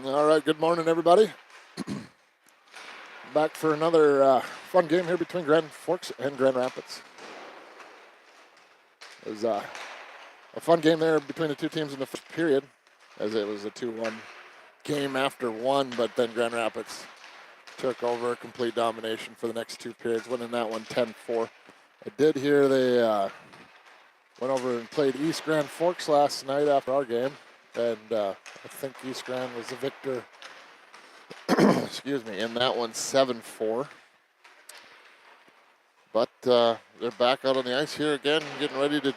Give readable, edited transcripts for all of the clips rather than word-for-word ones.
All right, good morning, everybody. Back for another fun game here between Grand Forks and Grand Rapids. It was a fun game there between the two teams in the first period, as it was a 2-1 game after one, but then Grand Rapids took over complete domination for the next two periods, winning that one 10-4. I did hear they went over and played East Grand Forks last night after our game, and I think East Grand was the victor excuse me, in that one 7-4. But they're back out on the ice here again, getting ready to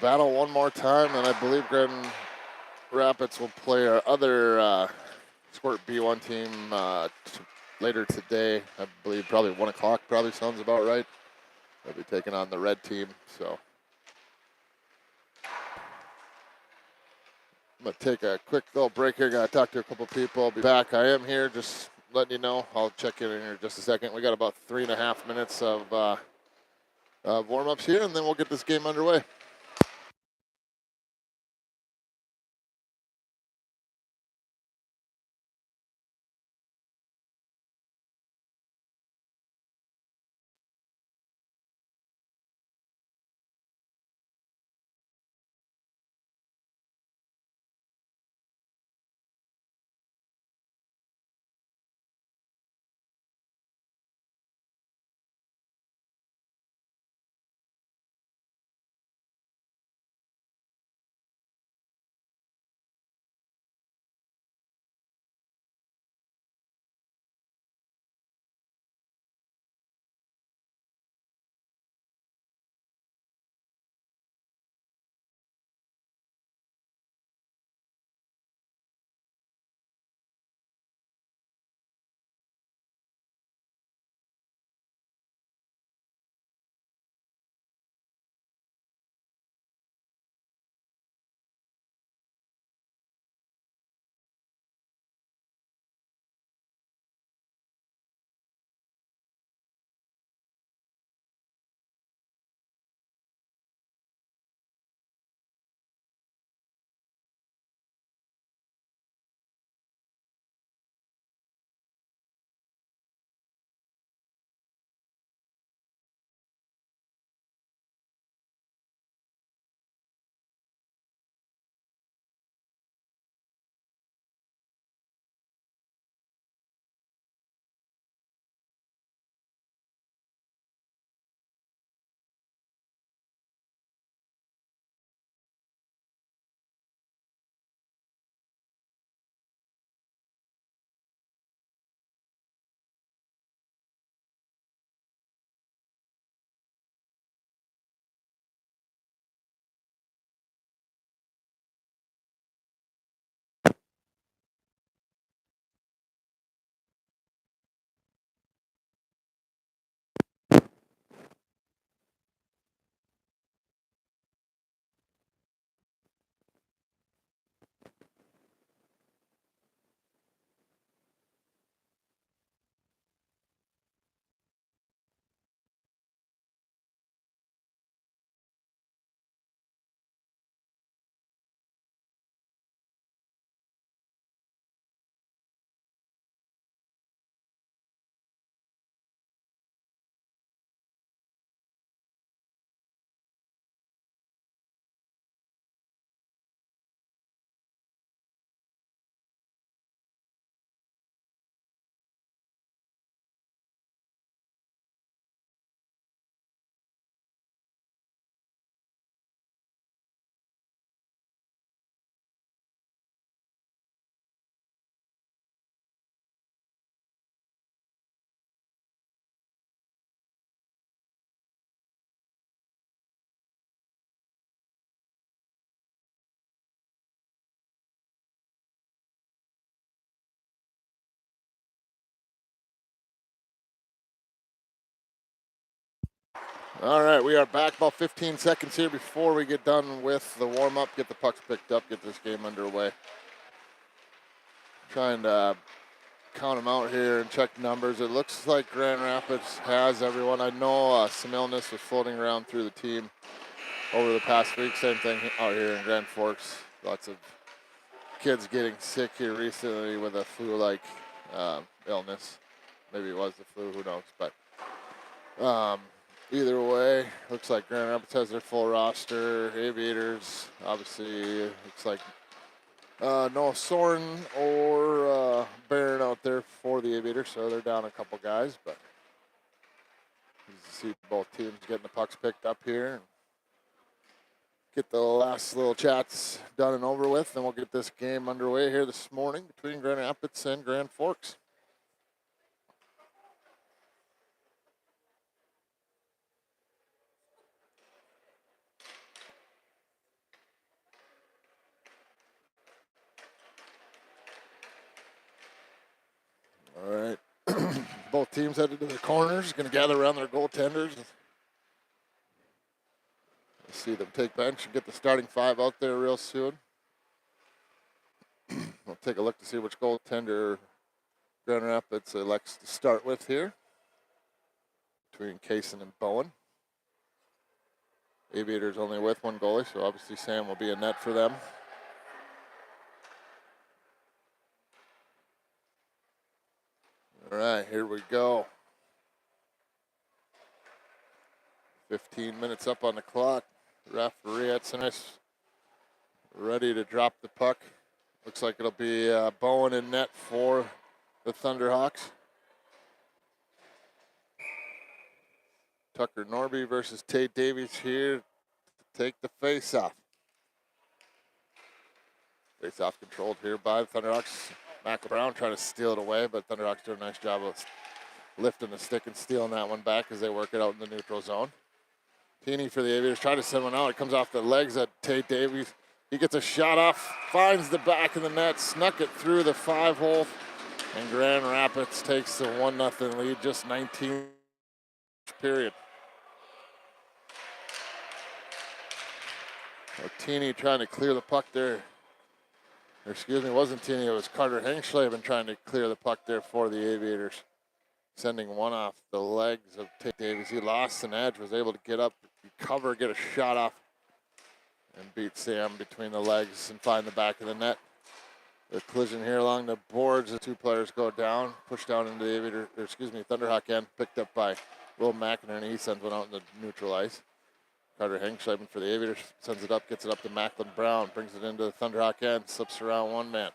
battle one more time, and I believe Grand Rapids will play our other Squirt B1 team later today. I believe probably 1 o'clock probably sounds about right. They'll be taking on the red team, so I'm going to take a quick little break here. Got to talk to a couple people. I'll be back. I am here, just letting you know. I'll check in here in just a second. We got about 3.5 minutes of warm-ups here, and then we'll get this game underway. All right, we are back about 15 seconds here before we get done with the warm-up, get the pucks picked up, get this game underway. Trying to count them out here and check numbers. It looks like Grand Rapids has everyone. I know some illness was floating around through the team over the past week. Same thing out here in Grand Forks. Lots of kids getting sick here recently with a flu-like illness. Maybe it was the flu, who knows. But either way, looks like Grand Rapids has their full roster. Aviators, obviously, looks like no Soren or Barron out there for the Aviators, so they're down a couple guys. But you see both teams getting the pucks picked up here. Get the last little chats done and over with, and we'll get this game underway here this morning between Grand Rapids and Grand Forks. All right. Both teams headed to their corners, going to gather around their goaltenders. We'll see them take bench and get the starting five out there real soon. We'll take a look to see which goaltender Grand Rapids elects to start with here between Kaysen and Bowen. Aviators only with one goalie, so obviously Sam will be a net for them. All right, here we go. 15 minutes up on the clock. Referee at Sinis ready to drop the puck. Looks like it'll be Bowen in net for the Thunderhawks. Tucker Norby versus Tate Davies here to take the face-off. Face-off controlled here by the Thunderhawks. Mac Brown trying to steal it away, but Thunderhawks do a nice job of lifting the stick and stealing that one back as they work it out in the neutral zone. Teeny for the Aviators, trying to send one out. It comes off the legs of Tate Davies. He gets a shot off, finds the back of the net, snuck it through the 5-hole, and Grand Rapids takes the 1-0 lead, just 19 period. Teeny trying to clear the puck there. Or excuse me, it wasn't Teeny, it was Carter Hengschleben trying to clear the puck there for the Aviators. Sending one off the legs of Tate Davies. He lost an edge, was able to get up, recover, get a shot off, and beat Sam between the legs and find the back of the net. The collision here along the boards, the two players go down, pushed down into the Thunderhawk end, picked up by Will McInerney. He sends one out in the neutral ice. Carter Hengschleben for the Aviators sends it up, gets it up to Macklin Brown, brings it into the Thunderhawk end, slips around one man,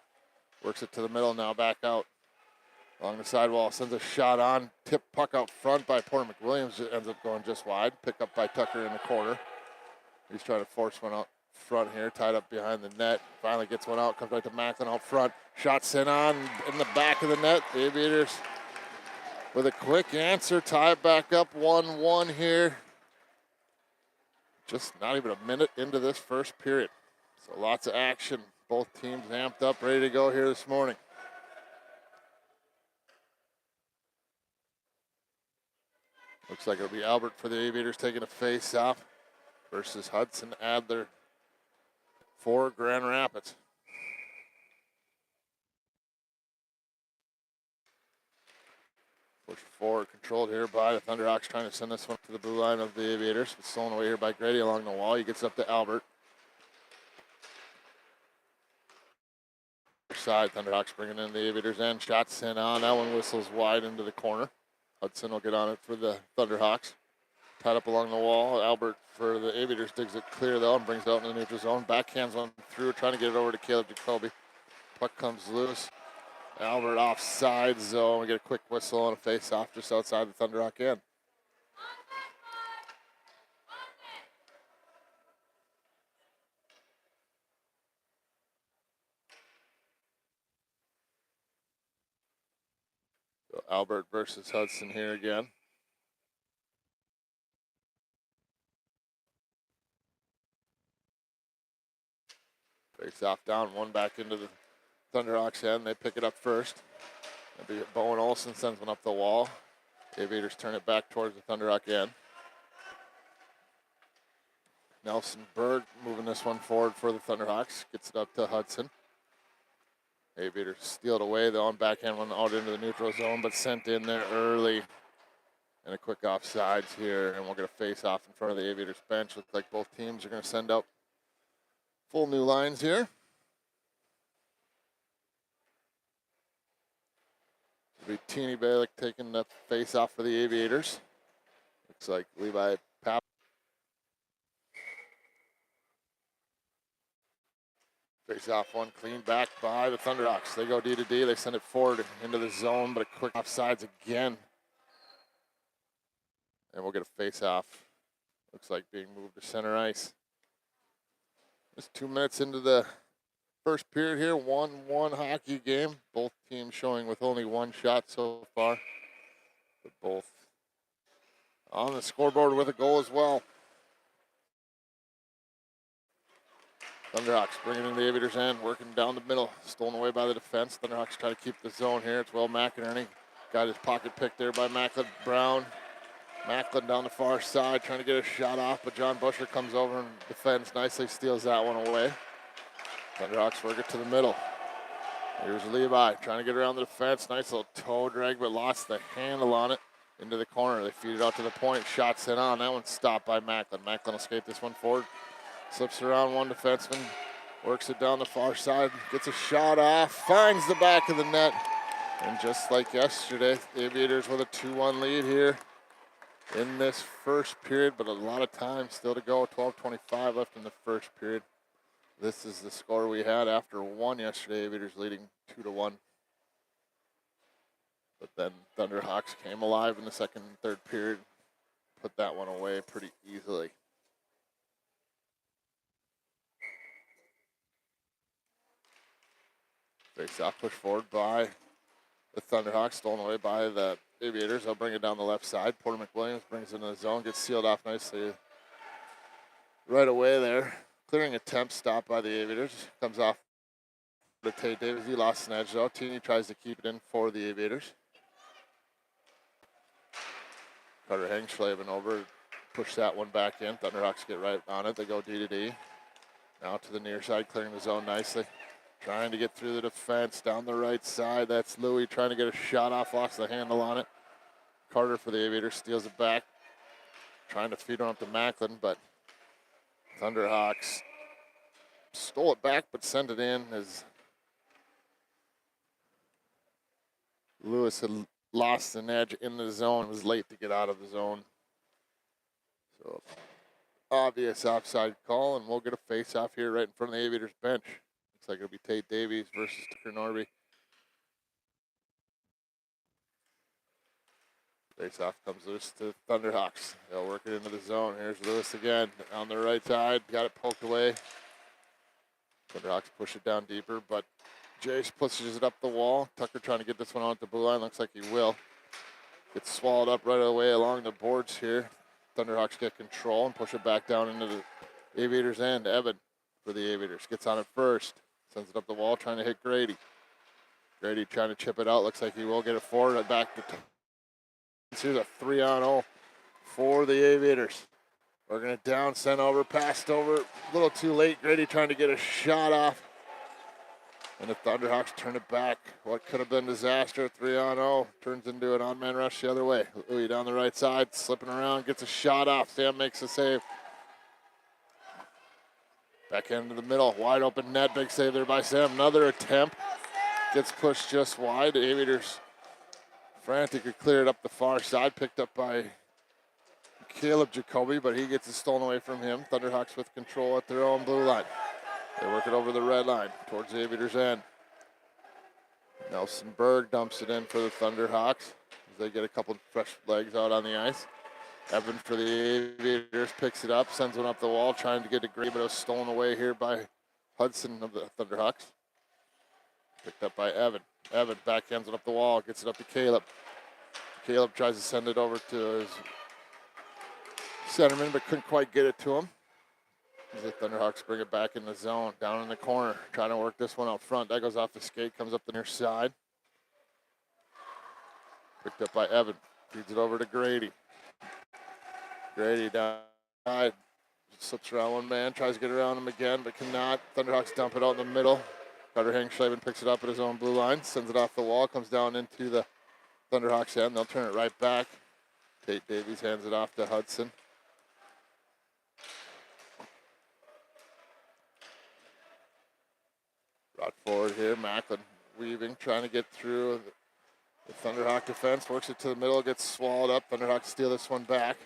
works it to the middle, now back out. Along the sidewall, sends a shot on, tip puck out front by Porter McWilliams, ends up going just wide, picked up by Tucker in the corner. He's trying to force one out front here, tied up behind the net. Finally gets one out, comes right to Macklin out front. Shot sent on in the back of the net. The Aviators with a quick answer, tie it back up 1-1 here. Just not even a minute into this first period. So lots of action. Both teams amped up, ready to go here this morning. Looks like it'll be Albert for the Aviators taking a face-off versus Hudson Adler for Grand Rapids. Push forward, controlled here by the Thunderhawks, trying to send this one to the blue line of the Aviators. It's stolen away here by Grady along the wall. He gets up to Albert. Side, Thunderhawks bringing in the Aviators end. Shot sent on. That one whistles wide into the corner. Hudson will get on it for the Thunderhawks. Tied up along the wall. Albert for the Aviators digs it clear though and brings it out in the neutral zone. Backhands one through, trying to get it over to Caleb Jacoby. Puck comes loose. Albert offside zone. We get a quick whistle and a face-off just outside the Thunderhawk end. So Albert versus Hudson here again. Face-off down, one back into the Thunderhawks end. They pick it up first. Bowen Olsen sends one up the wall. Aviators turn it back towards the Thunderhawk end. Nelson Berg moving this one forward for the Thunderhawks. Gets it up to Hudson. Aviators steal it away. The on backhand one out into the neutral zone, but sent in there early. And a quick offsides here, and we'll get a face-off in front of the Aviators bench. Looks like both teams are going to send out full new lines here. It'll be Teeny Balick taking the face off for the Aviators. Looks like Levi Pap. Face off one, clean back by the Thunderhawks. They go D to D. They send it forward into the zone, but a quick offsides again. And we'll get a face off. Looks like being moved to center ice. Just 2 minutes into the first period here. 1-1 hockey game. Both teams showing with only one shot so far. But both on the scoreboard with a goal as well. Thunderhawks bringing in the Aviators' end, working down the middle, stolen away by the defense. Thunderhawks try to keep the zone here. It's Will McInerney. Got his pocket picked there by Macklin Brown. Macklin down the far side, trying to get a shot off, but John Busher comes over and defends nicely, steals that one away. Thunderhawks work it to the middle. Here's Levi trying to get around the defense. Nice little toe drag, but lost the handle on it into the corner. They feed it out to the point. Shots in on. That one's stopped by Macklin. Macklin will skate this one forward. Slips around one defenseman. Works it down the far side. Gets a shot off. Finds the back of the net. And just like yesterday, the Aviators with a 2-1 lead here in this first period, but a lot of time still to go. 12:25 left in the first period. This is the score we had after one yesterday. Aviators leading 2-1. But then Thunderhawks came alive in the second and third period. Put that one away pretty easily. Face off, push forward by the Thunderhawks, stolen away by the Aviators. They'll bring it down the left side. Porter McWilliams brings it into the zone, gets sealed off nicely right away there. Clearing attempt stopped by the Aviators. Comes off to Tate Davis. He lost an edge though. Teeny tries to keep it in for the Aviators. Carter Hengschleben over, push that one back in. Thunderhawks get right on it. They go D to D. Now to the near side, clearing the zone nicely. Trying to get through the defense down the right side. That's Louis trying to get a shot off, lost the handle on it. Carter for the Aviators steals it back. Trying to feed one up to Macklin, but Thunderhawks stole it back, but sent it in as Lewis had lost an edge in the zone, was late to get out of the zone. So obvious offside call, and we'll get a face-off here right in front of the Aviators bench. Looks like it'll be Tate Davies versus Tucker Norby. Face-off comes loose to Thunderhawks. They'll work it into the zone. Here's Lewis again on the right side. Got it poked away. Thunderhawks push it down deeper, but Jace pushes it up the wall. Tucker trying to get this one on the blue line. Looks like he will. Gets swallowed up right away along the boards here. Thunderhawks get control and push it back down into the Aviators' end. Evan for the Aviators gets on it first. Sends it up the wall, trying to hit Grady. Grady trying to chip it out. Looks like he will get it forward. Back to here's a 3-on-0 for the Aviators. Working it down, sent over, passed over. A little too late. Grady trying to get a shot off. And the Thunderhawks turn it back. What could have been disaster, 3-on-0, turns into an on-man rush the other way. Louis down the right side, slipping around, gets a shot off. Sam makes a save. Back into the middle, wide open net, big save there by Sam. Another attempt, gets pushed just wide. The Aviators frantically cleared up the far side, picked up by Caleb Jacoby, but he gets it stolen away from him. Thunderhawks with control at their own blue line. They work it over the red line towards the Aviators' end. Nelson Berg dumps it in for the Thunderhawks as they get a couple fresh legs out on the ice. Evan for the Aviators picks it up, sends one up the wall, trying to get a Grady, but it was stolen away here by Hudson of the Thunderhawks. Picked up by Evan. Evan backhands it up the wall, gets it up to Caleb. Caleb tries to send it over to his centerman, but couldn't quite get it to him. The Thunderhawks bring it back in the zone, down in the corner, trying to work this one out front. That goes off the skate, comes up the near side. Picked up by Evan, feeds it over to Grady. Grady down side, slips around one man, tries to get around him again, but cannot. Thunderhawks dump it out in the middle. Carter Hengschleben picks it up at his own blue line, sends it off the wall, comes down into the Thunderhawks end. They'll turn it right back. Tate Davies hands it off to Hudson. Brought forward here, Macklin weaving, trying to get through The Thunderhawk defense works it to the middle, gets swallowed up. Thunderhawks steal this one back.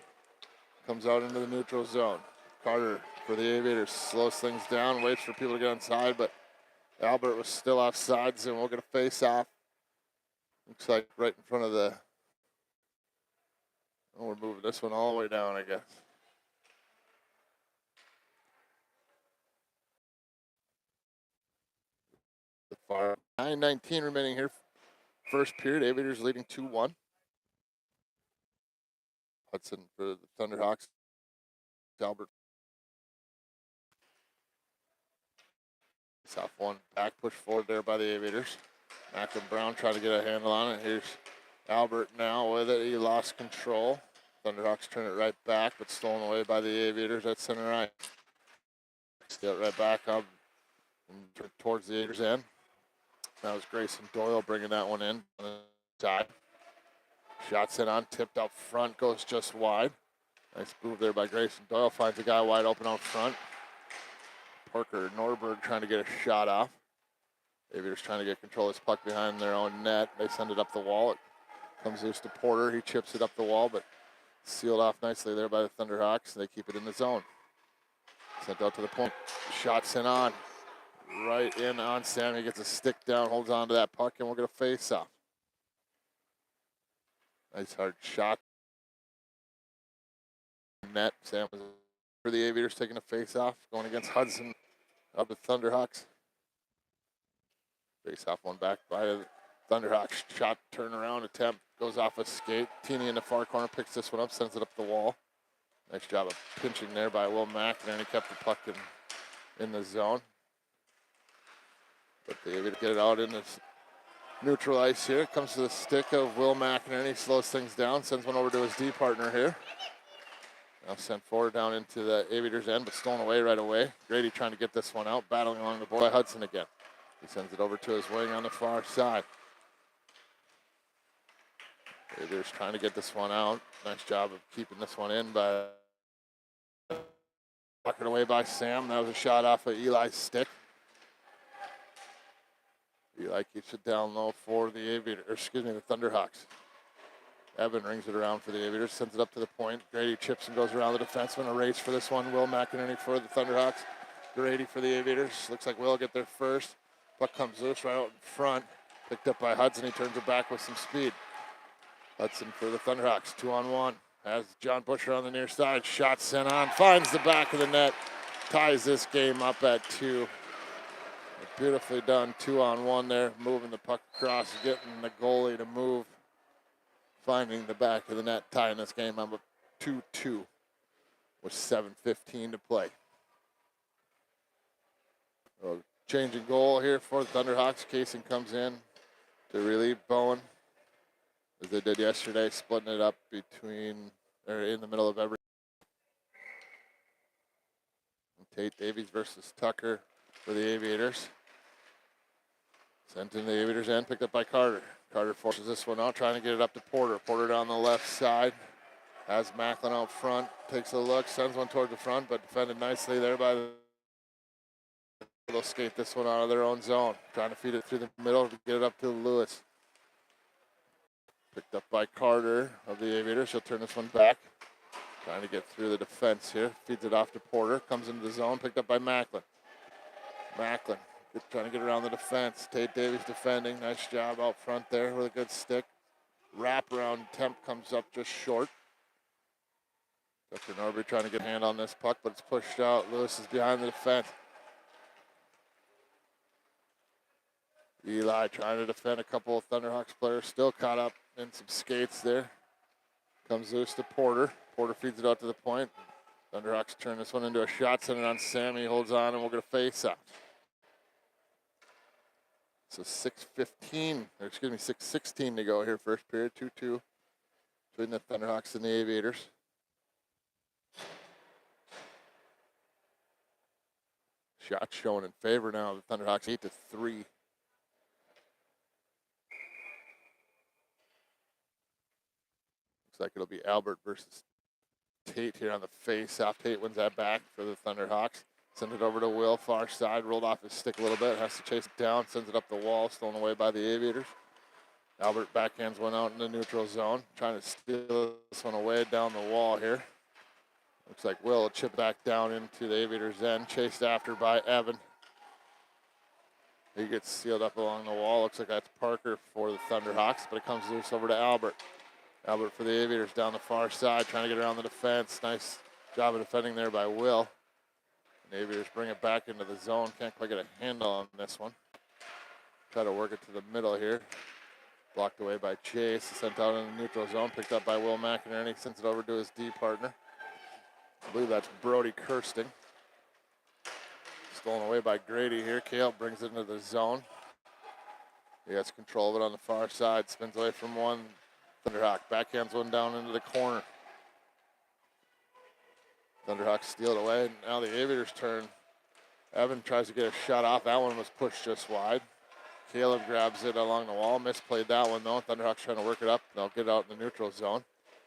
Comes out into the neutral zone. Carter for the Aviators slows things down, waits for people to get inside, but Albert was still offsides, and we'll get a face-off. Looks like right in front of the... Oh, we're moving this one all the way down, I guess. The far 9:19 remaining here. First period, Aviators leading 2-1. Hudson for the Thunderhawks. Albert. South one, back push forward there by the Aviators. Macklin Brown trying to get a handle on it. Here's Albert now with it. He lost control. Thunderhawks turn it right back, but stolen away by the Aviators at center right. Steal it right back up and towards the Aviators end. That was Grayson Doyle bringing that one in on the side. Shots in on, tipped up front, goes just wide. Nice move there by Grayson Doyle. Finds a guy wide open out front. Parker Norberg trying to get a shot off. Aviators trying to get control of this puck behind their own net. They send it up the wall. It comes loose to Porter. He chips it up the wall, but sealed off nicely there by the Thunderhawks. They keep it in the zone. Sent out to the point. Shots in on. Right in on Sam. He gets a stick down, holds on to that puck, and we'll get a face-off. Nice hard shot. Net. Sam was for the Aviators taking a face-off, going against Hudson of the Thunderhawks. Face-off one back by the Thunderhawks. Shot, turnaround attempt, goes off a skate. Teeny in the far corner picks this one up, sends it up the wall. Nice job of pinching there by Will McInerney. He kept the puck in the zone. But they able to get it out in this neutral ice here. Comes to the stick of Will McInerney, slows things down, sends one over to his D partner here. Now sent forward down into the Aviators end, but stolen away right away. Grady trying to get this one out, battling along the board by Hudson again. He sends it over to his wing on the far side. Aviators trying to get this one out. Nice job of keeping this one in by tucking away by Sam. That was a shot off of Eli's stick. Eli keeps it down low for the Aviators, the Thunderhawks. Evan rings it around for the Aviators, sends it up to the point. Grady chips and goes around the defenseman. A race for this one. Will McInerney for the Thunderhawks. Grady for the Aviators. Looks like Will will get there first. Puck comes loose right out in front. Picked up by Hudson. He turns it back with some speed. Hudson for the Thunderhawks. 2-on-1. Has John Busher on the near side. Shot sent on. Finds the back of the net. Ties this game up at 2. Beautifully done. 2-on-1 there. Moving the puck across. Getting the goalie to move. Finding the back of the net, tying this game up 2-2 with 7:15 to play. Changing goal here for the Thunderhawks. Casing comes in to relieve Bowen, as they did yesterday, splitting it up in the middle of every. Tate Davies versus Tucker for the Aviators. Sent in the Aviators end, picked up by Carter. Carter forces this one out, trying to get it up to Porter. Porter down the left side. Has Macklin out front. Takes a look, sends one toward the front, but defended nicely there by the... They'll skate this one out of their own zone. Trying to feed it through the middle to get it up to Lewis. Picked up by Carter of the Aviators. She'll turn this one back. Trying to get through the defense here. Feeds it off to Porter. Comes into the zone. Picked up by Macklin. Macklin. Trying to get around the defense. Tate Davies defending. Nice job out front there with a good stick. Wraparound attempt comes up just short. Dr. Norby trying to get a hand on this puck, but it's pushed out. Lewis is behind the defense. Eli trying to defend a couple of Thunderhawks players. Still caught up in some skates there. Comes loose to Porter. Porter feeds it out to the point. Thunderhawks turn this one into a shot. Send it on Sam. He holds on, and we'll get a face-off. So 6:16 to go here, first period, 2-2 between the Thunderhawks and the Aviators. Shots showing in favor now of the Thunderhawks, 8-3. Looks like it'll be Albert versus Tate here on the face-off. Tate wins that back for the Thunderhawks. Send it over to Will, far side, rolled off his stick a little bit, has to chase it down, sends it up the wall, stolen away by the Aviators. Albert backhands one out in the neutral zone, trying to steal this one away down the wall here. Looks like Will chip back down into the Aviators' end, chased after by Evan. He gets sealed up along the wall. Looks like that's Parker for the Thunderhawks, but it comes loose over to Albert. Albert for the Aviators down the far side, trying to get around the defense. Nice job of defending there by Will. And the Aviators bring it back into the zone. Can't quite get a handle on this one. Try to work it to the middle here. Blocked away by Chase. Sent out in the neutral zone. Picked up by Will McInerney. Sends it over to his D partner. I believe that's Brody Kirsting. Stolen away by Grady here. Kale brings it into the zone. He has control of it on the far side. Spins away from one. Thunderhawk backhands one down into the corner. Thunderhawks steal it away. Now the Aviators' turn. Evan tries to get a shot off. That one was pushed just wide. Caleb grabs it along the wall. Misplayed that one though. Thunderhawks trying to work it up. They'll get it out in the neutral zone.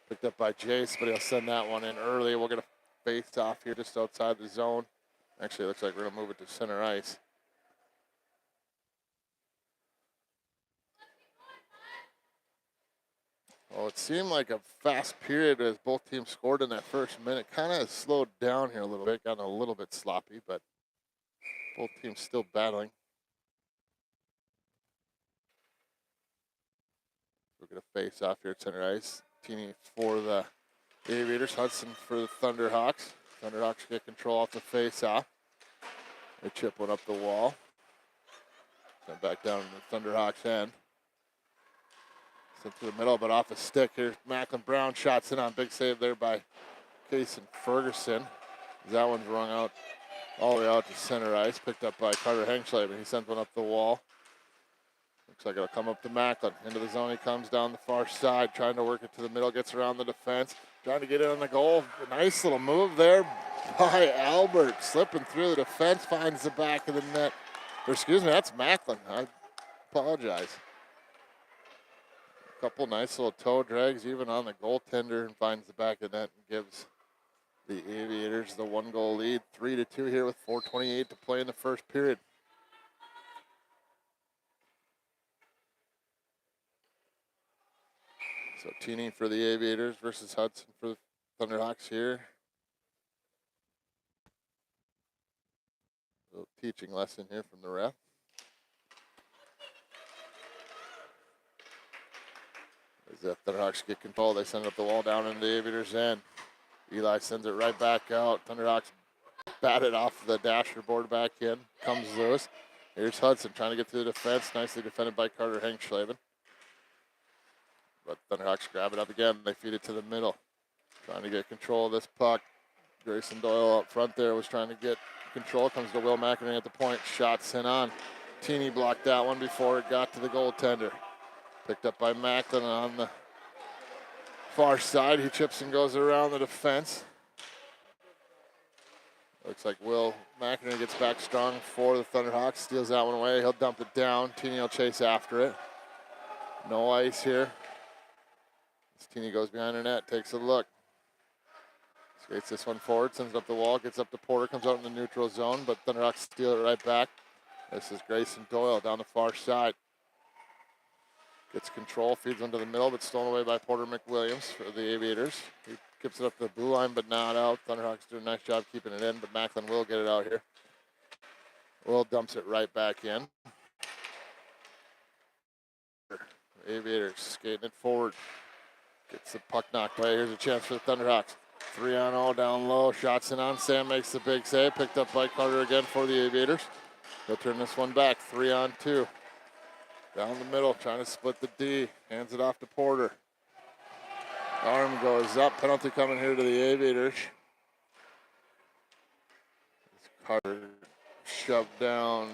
Picked up by Jace, but he'll send that one in early. We'll get a face off here just outside the zone. Actually, it looks like we're going to move it to center ice. Well, it seemed like a fast period as both teams scored in that first minute. Kind of slowed down here a little bit, gotten a little bit sloppy, but both teams still battling. We're going to face off here at center ice. Teeny for the Aviators, Hudson for the Thunderhawks. Thunderhawks get control off the face-off. They chip one up the wall. Sent back down to the Thunderhawks' end. Sent to the middle, but off a stick here. Macklin Brown shots in on. Big save there by Kason Ferguson. That one's rung out all the way out to center ice. Picked up by Carter Hengschleben. He sent one up the wall. Looks like it'll come up to Macklin. Into the zone he comes down the far side, trying to work it to the middle, gets around the defense, trying to get in on the goal. A nice little move there by Albert. Slipping through the defense, finds the back of the net. Or excuse me, that's Macklin. I apologize. A couple nice little toe drags even on the goaltender and finds the back of the net and gives the Aviators the 1-goal lead. 3-2 here with 4:28 to play in the first period. So Teeny for the Aviators versus Hudson for the Thunderhawks here. A little teaching lesson here from the ref. As the Thunderhawks get control, they send up the wall down into the Aviators' end. Eli sends it right back out. Thunderhawks bat it off the dasher board back in. Comes loose. Here's Hudson trying to get to the defense. Nicely defended by Carter Hengschleben. But Thunderhawks grab it up again. They feed it to the middle. Trying to get control of this puck. Grayson Doyle up front there was trying to get control. Comes to Will McInerney at the point. Shot sent on. Teeny blocked that one before it got to the goaltender. Picked up by Macklin on the far side. He chips and goes around the defense. Looks like Will McInerney gets back strong for the Thunderhawks. Steals that one away. He'll dump it down. Teeny will chase after it. No ice here. Teeny goes behind her net, takes a look. Skates this one forward, sends it up the wall, gets up to Porter, comes out in the neutral zone, but Thunderhawks steal it right back. This is Grayson Doyle down the far side. Gets control, feeds into the middle, but stolen away by Porter McWilliams for the Aviators. He kips it up to the blue line, but not out. Thunderhawks do a nice job keeping it in, but Macklin will get it out here. Will dumps it right back in. Aviators skating it forward. Gets the puck knocked away. Here's a chance for the Thunderhawks. 3-on-0 down low. Shots in on. Sam makes the big save. Picked up by Carter again for the Aviators. They'll turn this one back. 3-on-2. Down the middle, trying to split the D. Hands it off to Porter. Arm goes up. Penalty coming here to the Aviators. Carter shoved down.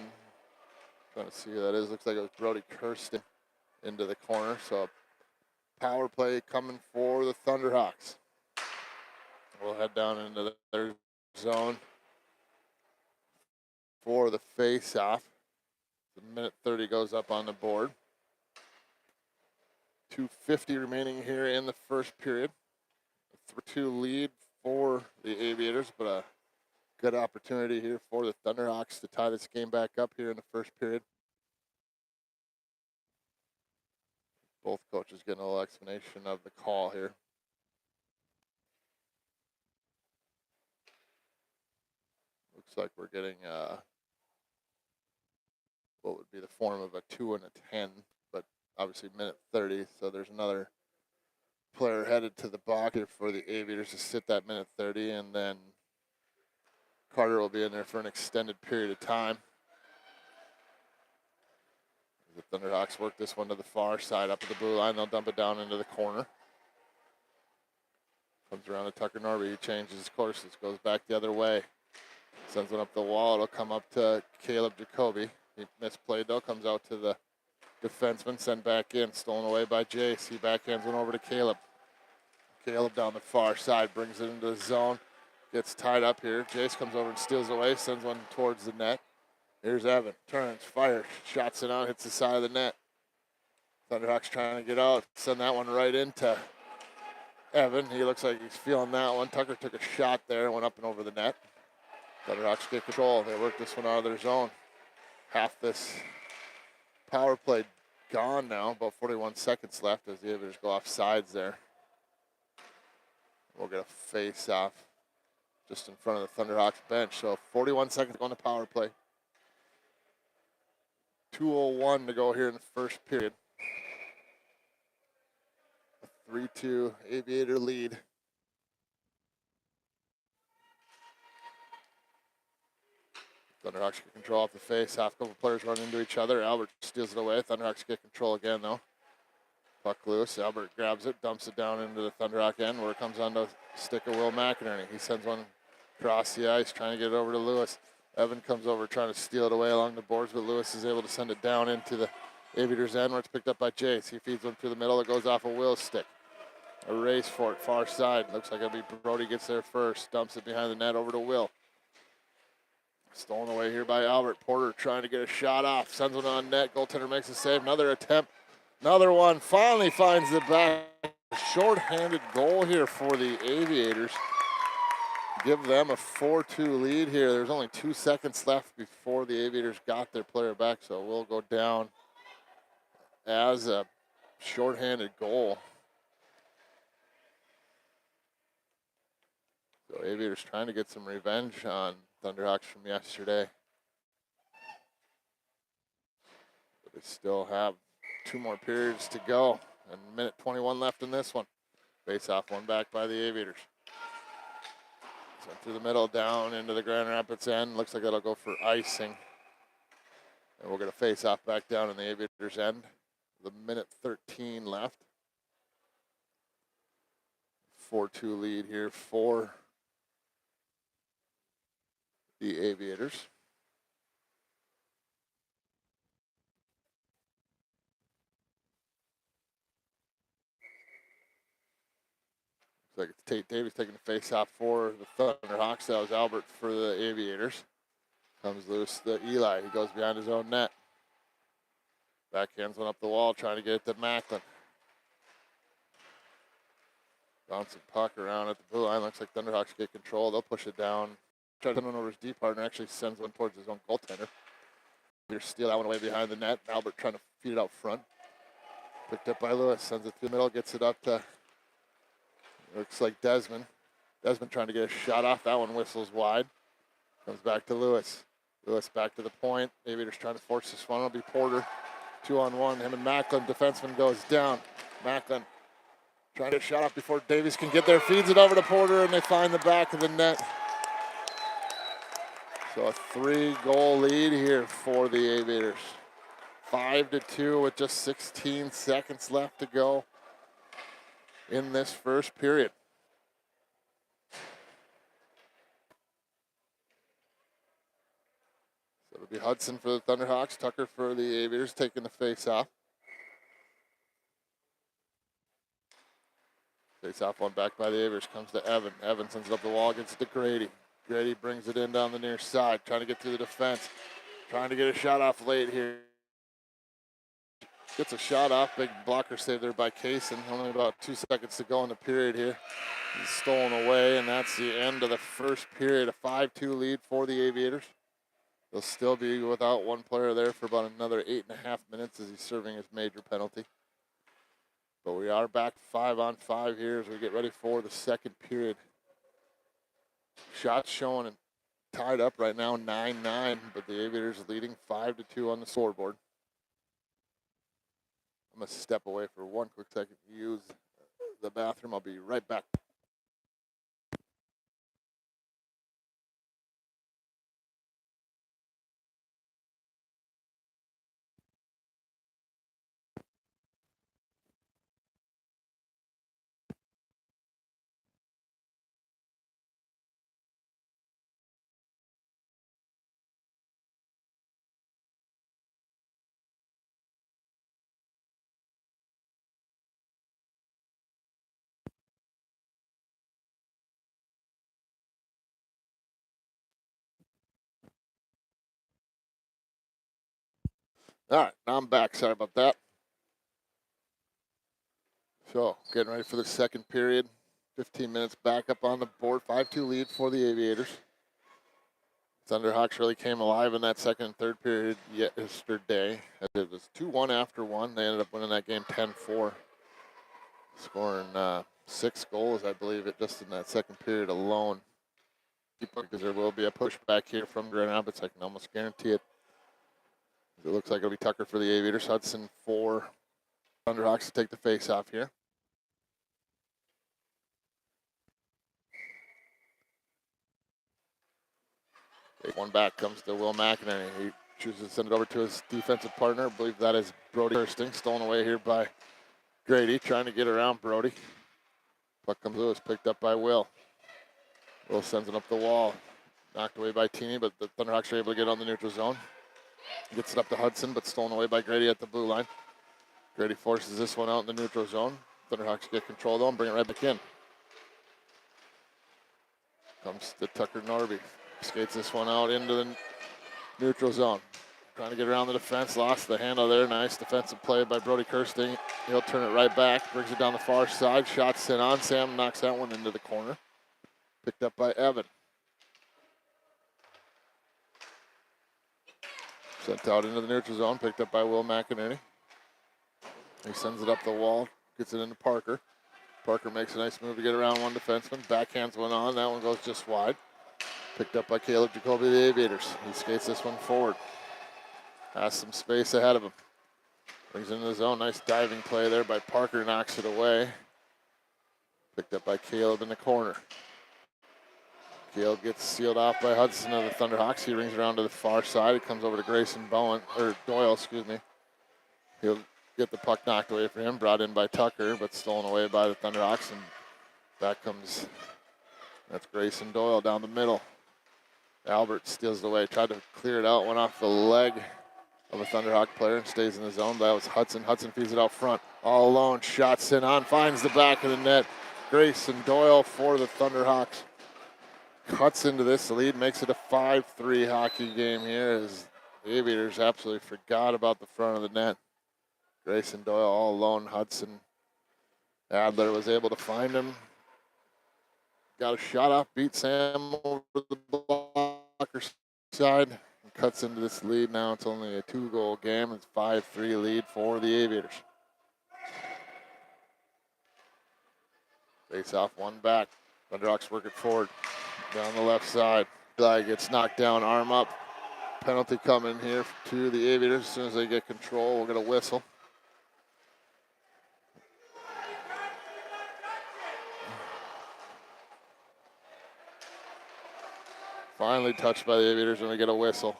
Trying to see who that is. Looks like it was Brody Kirsting into the corner. So power play coming for the Thunderhawks. We'll head down into their zone for the face-off. The minute 30 goes up on the board. 2:50 remaining here in the first period. A 3-2 lead for the Aviators, but a good opportunity here for the Thunderhawks to tie this game back up here in the first period. Both coaches getting a little explanation of the call here. Looks like we're getting what would be the form of a 2 and a 10, but obviously minute 30. So there's another player headed to the box here for the Aviators to sit that minute 30, and then Carter will be in there for an extended period of time. The Thunderhawks work this one to the far side up at the blue line. They'll dump it down into the corner. Comes around to Tucker Norby. He changes courses, goes back the other way. Sends one up the wall. It'll come up to Caleb Jacoby. He misplayed though. Comes out to the defenseman. Sent back in. Stolen away by Jace. He backhands one over to Caleb. Caleb down the far side. Brings it into the zone. Gets tied up here. Jace comes over and steals away. Sends one towards the net. Here's Evan. Turns. Fires. Shots it out. Hits the side of the net. Thunderhawks trying to get out. Send that one right into Evan. He looks like he's feeling that one. Tucker took a shot there. Went up and over the net. Thunderhawks get control. They work this one out of their zone. Half this power play gone now. About 41 seconds left as the Aviators go off sides there. We'll get a face-off just in front of the Thunderhawks bench. So 41 seconds on the power play. 2:01 to go here in the first period. A 3-2 Aviator lead. Thunderhawks get control off the face. Half couple players run into each other. Albert steals it away. Thunderhawks get control again though. Puck loose. Albert grabs it, dumps it down into the Thunderhawk end where it comes on to stick of Will McInerney. He sends one across the ice, trying to get it over to Lewis. Evan comes over trying to steal it away along the boards, but Lewis is able to send it down into the Aviators end where it's picked up by Jace. He feeds one through the middle. It goes off of Will's stick. A race for it, far side. Looks like it'll be Brody gets there first. Dumps it behind the net over to Will. Stolen away here by Albert. Porter trying to get a shot off. Sends one on net. Goaltender makes a save. Another attempt. Another one. Finally finds the back. Short-handed goal here for the Aviators. Give them a 4-2 lead here. There's only 2 seconds left before the Aviators got their player back, so we'll go down as a short-handed goal. So Aviators trying to get some revenge on Thunderhawks from yesterday. But they still have 2 more periods to go, and minute 21 left in this one. Face-off one back by the Aviators. Sent through the middle, down into the Grand Rapids end. Looks like that'll go for icing. And we'll get a face-off back down in the Aviators end. The minute 13 left. 4-2 lead here for the Aviators. Looks like it's Tate Davies taking the face-off for the Thunderhawks. That was Albert for the Aviators. Comes loose to Eli. He goes behind his own net. Backhands one up the wall, trying to get it to Macklin. Bouncing puck around at the blue line. Looks like Thunderhawks get control. They'll push it down. Try to send one over his D partner. Actually sends one towards his own goaltender. They steal that one away behind the net. Albert trying to feed it out front. Picked up by Lewis. Sends it through the middle. Gets it up to, looks like Desmond. Desmond trying to get a shot off. That one whistles wide. Comes back to Lewis. Lewis back to the point. Aviators trying to force this one. It'll be Porter. 2-on-1. Him and Macklin. Defenseman goes down. Macklin trying to get a shot off before Davies can get there. Feeds it over to Porter, and they find the back of the net. So a 3-goal lead here for the Aviators. 5-2 with just 16 seconds left to go in this first period. So it'll be Hudson for the Thunderhawks, Tucker for the Aviators taking the face-off. Face-off one back by the Aviators, comes to Evan. Evan sends it up the wall, gets it to Grady. Grady brings it in down the near side, trying to get through the defense. Trying to get a shot off late here. Gets a shot off, big blocker save there by Kaysen. Only about 2 seconds to go in the period here. He's stolen away, and that's the end of the first period. A 5-2 lead for the Aviators. They'll still be without one player there for about another 8.5 minutes as he's serving his major penalty. But we are back 5-on-5 here as we get ready for the second period. Shots showing and tied up right now 9-9, but the Aviators leading 5-2 on the scoreboard. I'm going to step away for one quick second to use the bathroom. I'll be right back. All right, now I'm back. Sorry about that. So, getting ready for the second period. 15 minutes back up on the board. 5-2 lead for the Aviators. Thunderhawks really came alive in that second and third period yesterday. It was 2-1 after one. They ended up winning that game 10-4, scoring 6 goals, I believe, just in that second period alone. Because there will be a pushback here from Grand Rapids. I can almost guarantee it. It looks like it'll be Tucker for the Aviators. Hudson for Thunderhawks to take the face-off here. One back comes to Will McInerney. He chooses to send it over to his defensive partner. I believe that is Brody Kirsting. Stolen away here by Grady, trying to get around Brody. Puck comes loose, picked up by Will. Will sends it up the wall. Knocked away by Teeny, but the Thunderhawks are able to get on the neutral zone. Gets it up to Hudson, but stolen away by Grady at the blue line. Grady forces this one out in the neutral zone. Thunderhawks get control though and bring it right back in. Comes to Tucker Norby. Skates this one out into the neutral zone. Trying to get around the defense. Lost the handle there. Nice defensive play by Brody Kirsting. He'll turn it right back. Brings it down the far side. Shot sent on. Sam knocks that one into the corner. Picked up by Evan. Sent out into the neutral zone. Picked up by Will McInerney. He sends it up the wall. Gets it into Parker. Parker makes a nice move to get around one defenseman. Backhands one on. That one goes just wide. Picked up by Caleb Jacoby of the Aviators. He skates this one forward. Has some space ahead of him. Brings it into the zone. Nice diving play there by Parker. Knocks it away. Picked up by Caleb in the corner. Caleb gets sealed off by Hudson of the Thunderhawks. He rings around to the far side. It comes over to Grayson Doyle, excuse me. He'll get the puck knocked away from him. Brought in by Tucker, but stolen away by the Thunderhawks. And back comes, that's Grayson Doyle down the middle. Albert steals it away. Tried to clear it out. Went off the leg of a Thunderhawk player and stays in the zone. That was Hudson. Hudson feeds it out front. All alone. Shot sent on. Finds the back of the net. Grayson Doyle for the Thunderhawks. Cuts into this lead. Makes it a 5-3 hockey game here as the Aviators absolutely forgot about the front of the net. Grayson Doyle all alone. Hudson Adler was able to find him. Got a shot off, beat Sam over the blocker side, and cuts into this lead. Now it's only a 2-goal game. It's 5-3 lead for the Aviators. Face off, one back. Thunderhawks work it forward down the left side. Guy gets knocked down, arm up. Penalty coming here to the Aviators. As soon as they get control, we'll get a whistle. Finally touched by the Aviators when we get a whistle.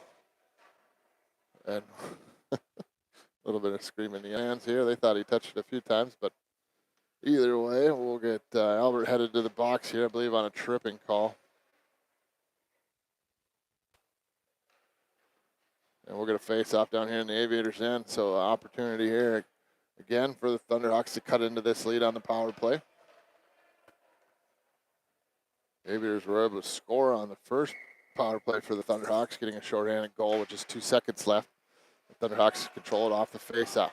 And a little bit of screaming in the hands here. They thought he touched it a few times, but either way, we'll get Albert headed to the box here, I believe, on a tripping call. And we'll get a face-off down here in the Aviators' end. So opportunity here again for the Thunderhawks to cut into this lead on the power play. Aviators were able to score on the first power play for the Thunderhawks, getting a shorthanded goal with just 2 seconds left. The Thunderhawks control it off the face-off.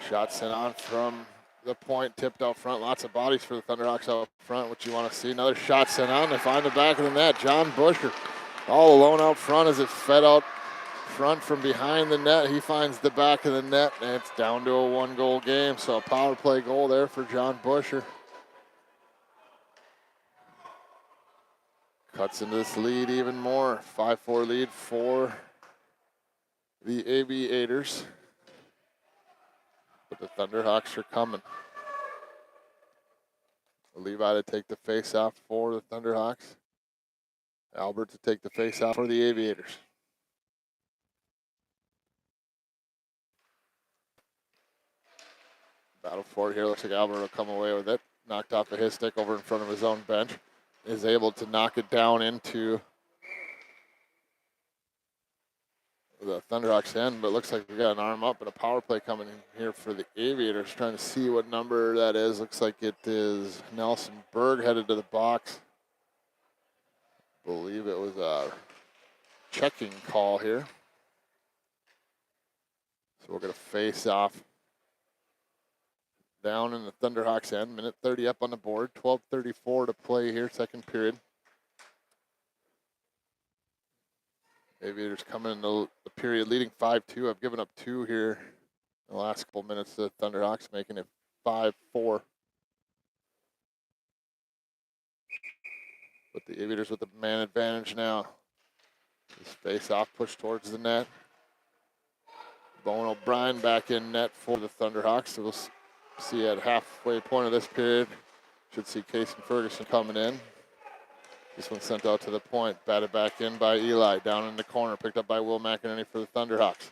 Shot sent on from the point, tipped out front. Lots of bodies for the Thunderhawks out front, which you want to see. Another shot sent on. They find the back of the net. John Busher all alone out front as it fed out front from behind the net. He finds the back of the net, and it's down to a 1-goal game. So a power play goal there for John Busher. Cuts into this lead even more. 5-4 lead for the Aviators. But the Thunderhawks are coming. Levi to take the face-off for the Thunderhawks. Albert to take the face-off for the Aviators. Battle for it here. Looks like Albert will come away with it. Knocked off of his stick over in front of his own bench. Is able to knock it down into the Thunderhawks end, but looks like we got an arm up and a power play coming in here for the Aviators. Trying to see what number that is. Looks like it is Nelson Berg headed to the box. I believe it was a checking call here. So we're going to face off down in the Thunderhawks end. Minute 30 up on the board. 12:34 to play here, second period. Aviators coming into the period leading 5-2. I've given up 2 here in the last couple minutes to the Thunderhawks, making it 5-4. But the Aviators with the man advantage now. This face off, push towards the net. Bowen O'Brien back in net for the Thunderhawks. So we'll see at halfway point of this period. Should see Casey Ferguson coming in. This one sent out to the point. Batted back in by Eli. Down in the corner. Picked up by Will McInerney for the Thunderhawks.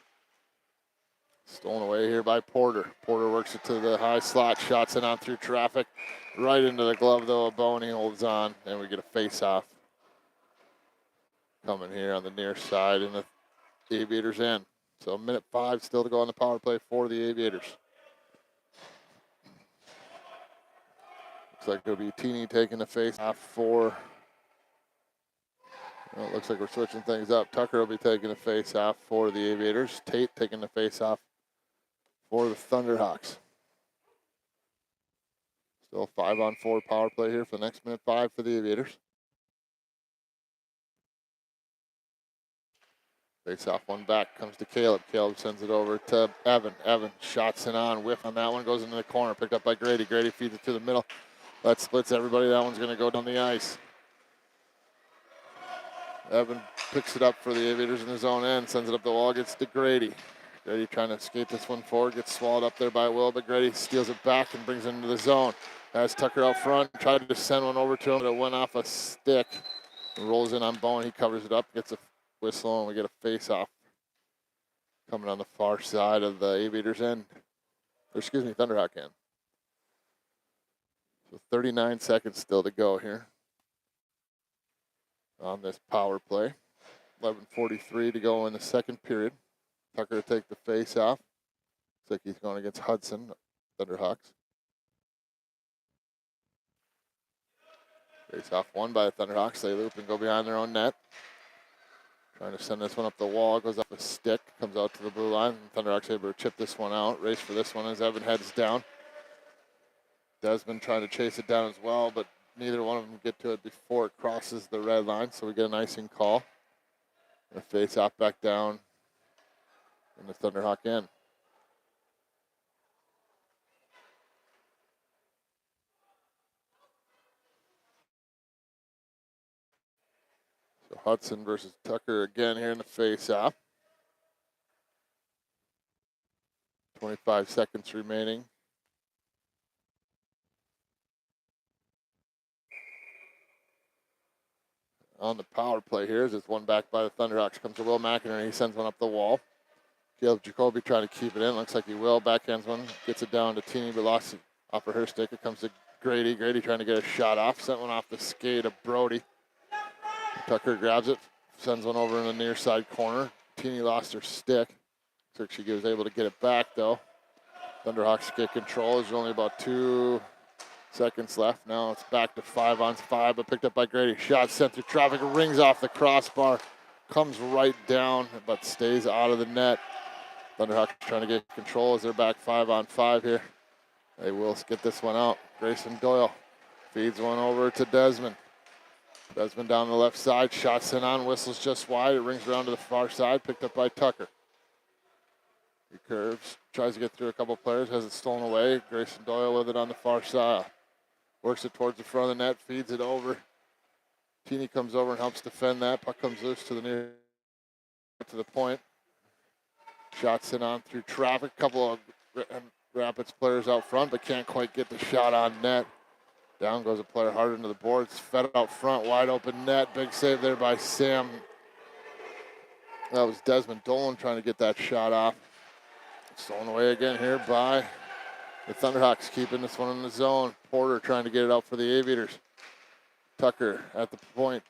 Stolen away here by Porter. Porter works it to the high slot. Shots it on through traffic. Right into the glove, though, of Boney holds on. And we get a face-off coming here on the near side in the Aviators end. So minute 5 still to go on the power play for the Aviators. Looks like it'll be Teeny taking the face-off for... Well, it looks like we're switching things up. Tucker will be taking the face-off for the Aviators. Tate taking the face-off for the Thunderhawks. Still 5-on-4 power play here for the next minute 5 for the Aviators. Face-off one back, comes to Caleb. Caleb sends it over to Evan. Evan shots it on, whiff on that one, goes into the corner, picked up by Grady. Grady feeds it to the middle. That splits everybody. That one's going to go down the ice. Evan picks it up for the Aviators in his own end, sends it up the wall, gets to Grady. Grady trying to escape this one forward, gets swallowed up there by Will, but Grady steals it back and brings it into the zone. Has Tucker out front, tried to send one over to him, but it went off a stick. Rolls in on Bowen, he covers it up, gets a whistle, and we get a face-off coming on the far side of the Aviators end. Or excuse me, Thunderhawk end. So 39 seconds still to go here on this power play. 11:43 to go in the second period. Tucker to take the face off. Looks like he's going against Hudson, Thunderhawks. Face off won by the Thunderhawks. They loop and go behind their own net. Trying to send this one up the wall. Goes up a stick. Comes out to the blue line. Thunderhawks able to chip this one out. Race for this one as Evan heads down. Desmond trying to chase it down as well, but neither one of them get to it before it crosses the red line, so we get an icing call. And a face-off back down in the Thunderhawk end. So Hudson versus Tucker again here in the face-off. 25 seconds remaining. On the power play here, as it's one back by the Thunderhawks. Comes to Will McInerney. He sends one up the wall. Caleb Jacoby trying to keep it in. Looks like he will. Backhands one. Gets it down to Teeny, but lost it off of her stick. It comes to Grady. Grady trying to get a shot off. Sent one off the skate of Brody. Tucker grabs it. Sends one over in the near side corner. Teeny lost her stick. So she was able to get it back, though. Thunderhawks get control. There's only about 2 seconds left. Now it's back to 5-on-5, but picked up by Grady. Shot sent through traffic, rings off the crossbar, comes right down, but stays out of the net. Thunderhawks trying to get control as they're back 5-on-5 here. They will get this one out. Grayson Doyle feeds one over to Desmond. Desmond down the left side, shots in on, whistles just wide. It rings around to the far side, picked up by Tucker. He curves, tries to get through a couple players, has it stolen away. Grayson Doyle with it on the far side. Works it towards the front of the net, feeds it over. Teeny comes over and helps defend that. Puck comes loose to the near to the point. Shots in on through traffic. Couple of Rapids players out front, but can't quite get the shot on net. Down goes a player hard into the boards. Fed out front, wide open net. Big save there by Sam. That was Desmond Dolan trying to get that shot off. Stolen away again here by the Thunderhawks, keeping this one in the zone. Porter trying to get it out for the Aviators. Tucker at the point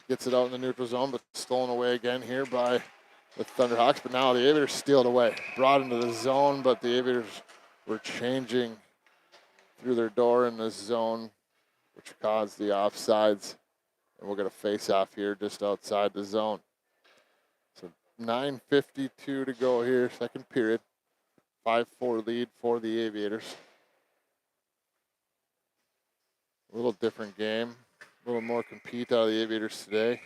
gets it out in the neutral zone, but stolen away again here by the Thunderhawks. But now the Aviators steal it away. Brought into the zone, but the Aviators were changing through their door in the zone, which caused the offsides. And we'll get a face-off here just outside the zone. So 9:52 to go here, second period. 5-4 lead for the Aviators. A little different game. A little more compete out of the Aviators today.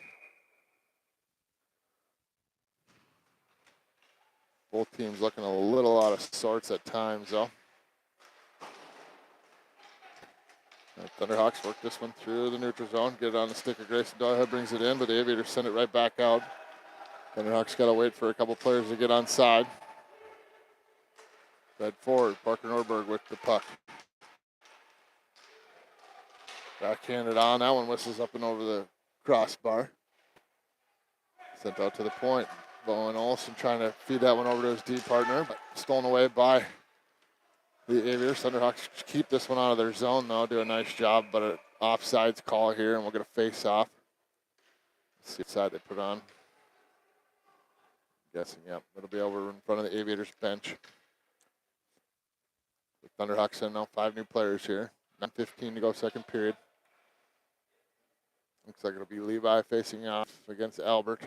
Both teams looking a little out of sorts at times, though. Thunderhawks work this one through the neutral zone, get it on the stick of Grayson Doyle, brings it in, but the Aviators send it right back out. Thunderhawks got to wait for a couple players to get on side. Fed forward, Parker Norberg with the puck. Backhanded on, that one whistles up and over the crossbar. Sent out to the point. Bowen Olsen trying to feed that one over to his D partner, but stolen away by the Aviators. Thunderhawks keep this one out of their zone, though, do a nice job, but an offsides call here, and we'll get a face-off. Let's see what side they put on. I'm guessing, yep, it'll be over in front of the Aviators bench. The Thunderhawks send out 5 new players here. 9:15 to go, second period. Looks like it'll be Levi facing off against Albert.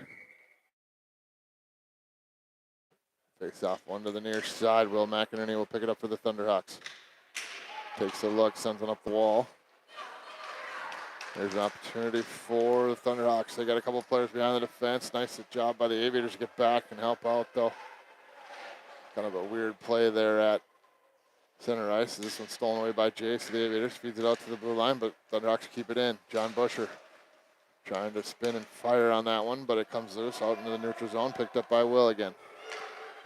Face off one to the near side. Will McInerney will pick it up for the Thunderhawks. Takes a look, sends one up the wall. There's an opportunity for the Thunderhawks. They got a couple of players behind the defense. Nice job by the Aviators to get back and help out, though. Kind of a weird play there at center ice. This one's stolen away by Jace. So the Aviators feeds it out to the blue line, but Thunderhawks keep it in. John Busher trying to spin and fire on that one, but it comes loose out into the neutral zone. Picked up by Will again.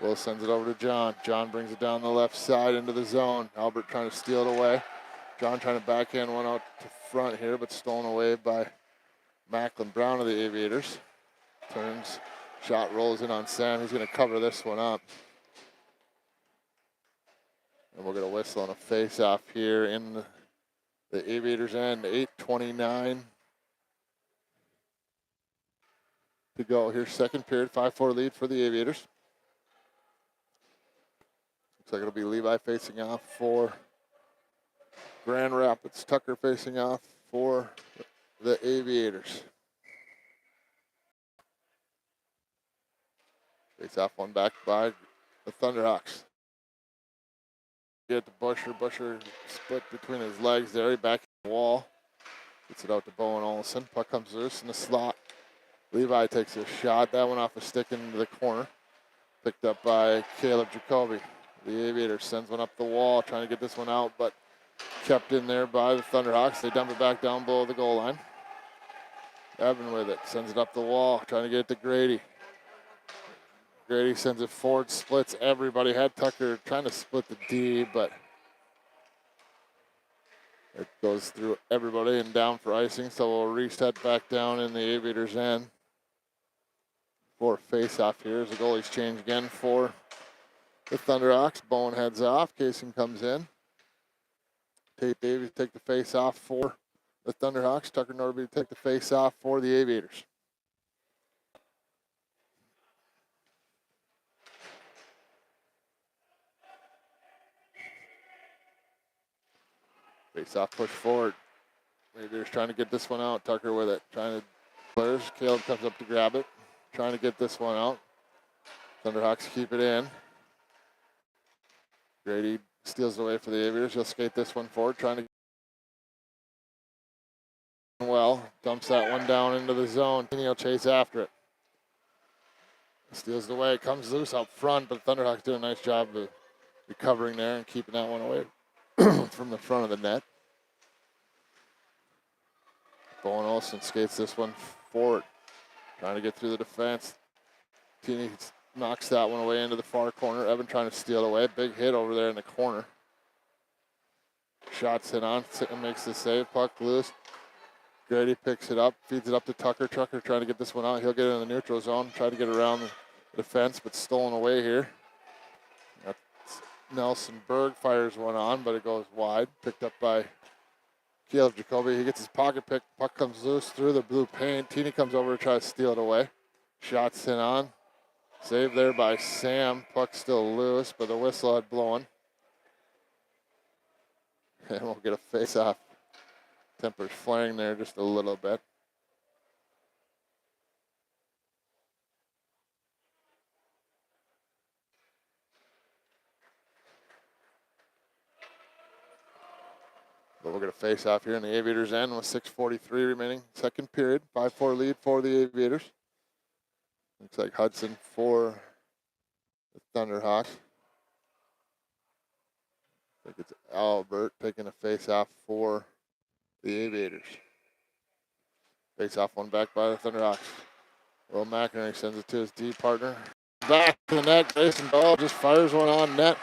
Will sends it over to John. John brings it down the left side into the zone. Albert trying to steal it away. John trying to backhand one out to front here, but stolen away by Macklin Brown of the Aviators. Turns, shot rolls in on Sam. He's going to cover this one up. And we're going to whistle on a face-off here in the Aviators' end. 8:29 to go here. Second period, 5-4 lead for the Aviators. Looks like it'll be Levi facing off for Grand Rapids. Tucker facing off for the Aviators. Face off one back by the Thunderhawks. Get to Busher. Busher split between his legs there. He back the wall. Gets it out to Bowen Olsen. Puck comes loose in the slot. Levi takes a shot. That one off a stick into the corner. Picked up by Caleb Jacoby. The Aviators sends one up the wall, trying to get this one out, but kept in there by the Thunderhawks. They dump it back down below the goal line. Evan with it. Sends it up the wall, trying to get it to Grady. Grady sends it forward, splits everybody. Had Tucker trying to split the D, but it goes through everybody and down for icing. So we'll reset back down in the Aviators' end for a face-off here as the goalies change again for the Thunderhawks. Bowen heads off. Casing comes in. Tate Davies take the face-off for the Thunderhawks. Tucker Norby take the face-off for the Aviators. Face-off push forward. Aviators trying to get this one out. Tucker with it. Trying to players. Caleb comes up to grab it. Trying to get this one out. Thunderhawks keep it in. Grady steals it away for the Aviators. He'll skate this one forward. Trying to well. Dumps dumps that one down into the zone. He'll chase after it. Steals it away, comes loose out front, but Thunderhawks do a nice job of recovering there and keeping that one away from the front of the net. Bowen Olsen skates this one forward, trying to get through the defense. Teeny knocks that one away into the far corner. Evan trying to steal it away. Big hit over there in the corner. Shots hit on, makes the save, puck loose. Grady picks it up, feeds it up to Tucker. Tucker trying to get this one out. He'll get it in the neutral zone, try to get around the defense, but stolen away here. That's Nelson Berg fires one on, but it goes wide. Picked up by Caleb Jacoby. He gets his pocket pick. Puck comes loose through the blue paint. Teeny comes over to try to steal it away. Shots hit on. Saved there by Sam. Puck still loose, but the whistle had blown. And we'll get a face-off. Tempers flaring there just a little bit. But we'll get a face-off here in the Aviators' end with 6:43 remaining. Second period, 5-4 lead for the Aviators. Looks like Hudson for the Thunderhawks. I think it's Albert taking a face-off for the Aviators. Face-off one back by the Thunderhawks. Will McInerney sends it to his D partner. Back to the net. Grayson Bell just fires one on net.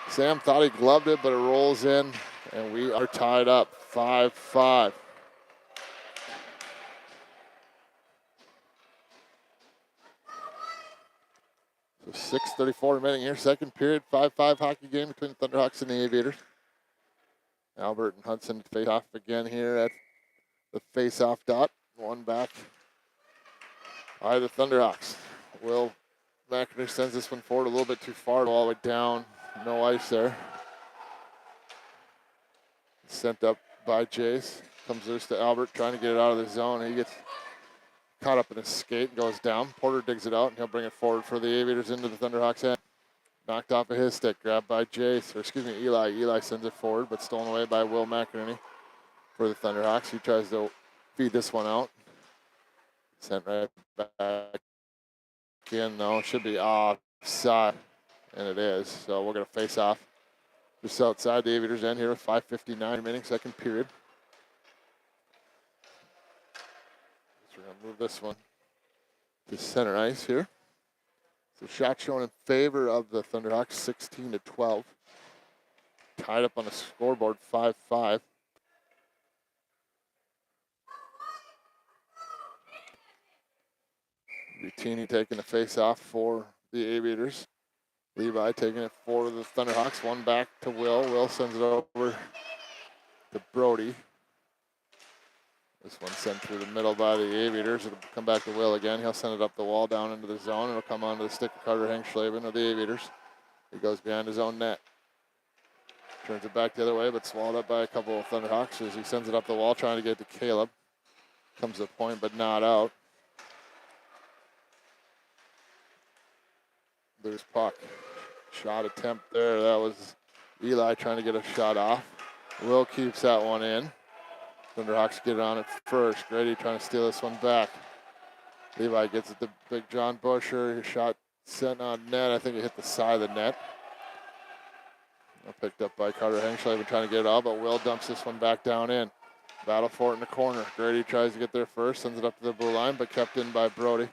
Sam thought he gloved it, but it rolls in, and we are tied up 5-5. So 6:34 remaining here. Second period, 5-5 hockey game between the Thunderhawks and the Aviators. Albert and Hudson face off again here at the face-off dot. One back by the Thunderhawks. Will McInerney sends this one forward a little bit too far, all the way down. No ice there. Sent up by Jace. Comes loose to Albert, trying to get it out of the zone. He gets caught up in his skate and goes down. Porter digs it out, and he'll bring it forward for the Aviators into the Thunderhawks' end. Knocked off of his stick, grabbed by Jace, or excuse me, Eli. Eli sends it forward, but stolen away by Will McInerney for the Thunderhawks. He tries to feed this one out. Sent right back in, though. Should be offside, and it is. So we're going to face off just outside the Aviators' end here with 5:59 remaining, second period. So we're going to move this one to center ice here. So shot shown in favor of the Thunderhawks, 16-12. Tied up on the scoreboard, 5-5. Butini taking the face-off for the Aviators. Levi taking it for the Thunderhawks. One back to Will. Will sends it over to Brody. This one sent through the middle by the Aviators. It'll come back to Will again. He'll send it up the wall down into the zone. It'll come onto the stick of Carter Hengschleben of the Aviators. He goes behind his own net. Turns it back the other way, but swallowed up by a couple of Thunderhawks as he sends it up the wall, trying to get to Caleb. Comes to the point, but not out. There's puck. Shot attempt there. That was Eli trying to get a shot off. Will keeps that one in. Thunderhawks get it on it first. Grady trying to steal this one back. Levi gets it to Big John Busher. His shot sent on net. I think it hit the side of the net. Picked up by Carter Hengschleben trying to get it out, but Will dumps this one back down in. Battle for it in the corner. Grady tries to get there first, sends it up to the blue line, but kept in by Brody.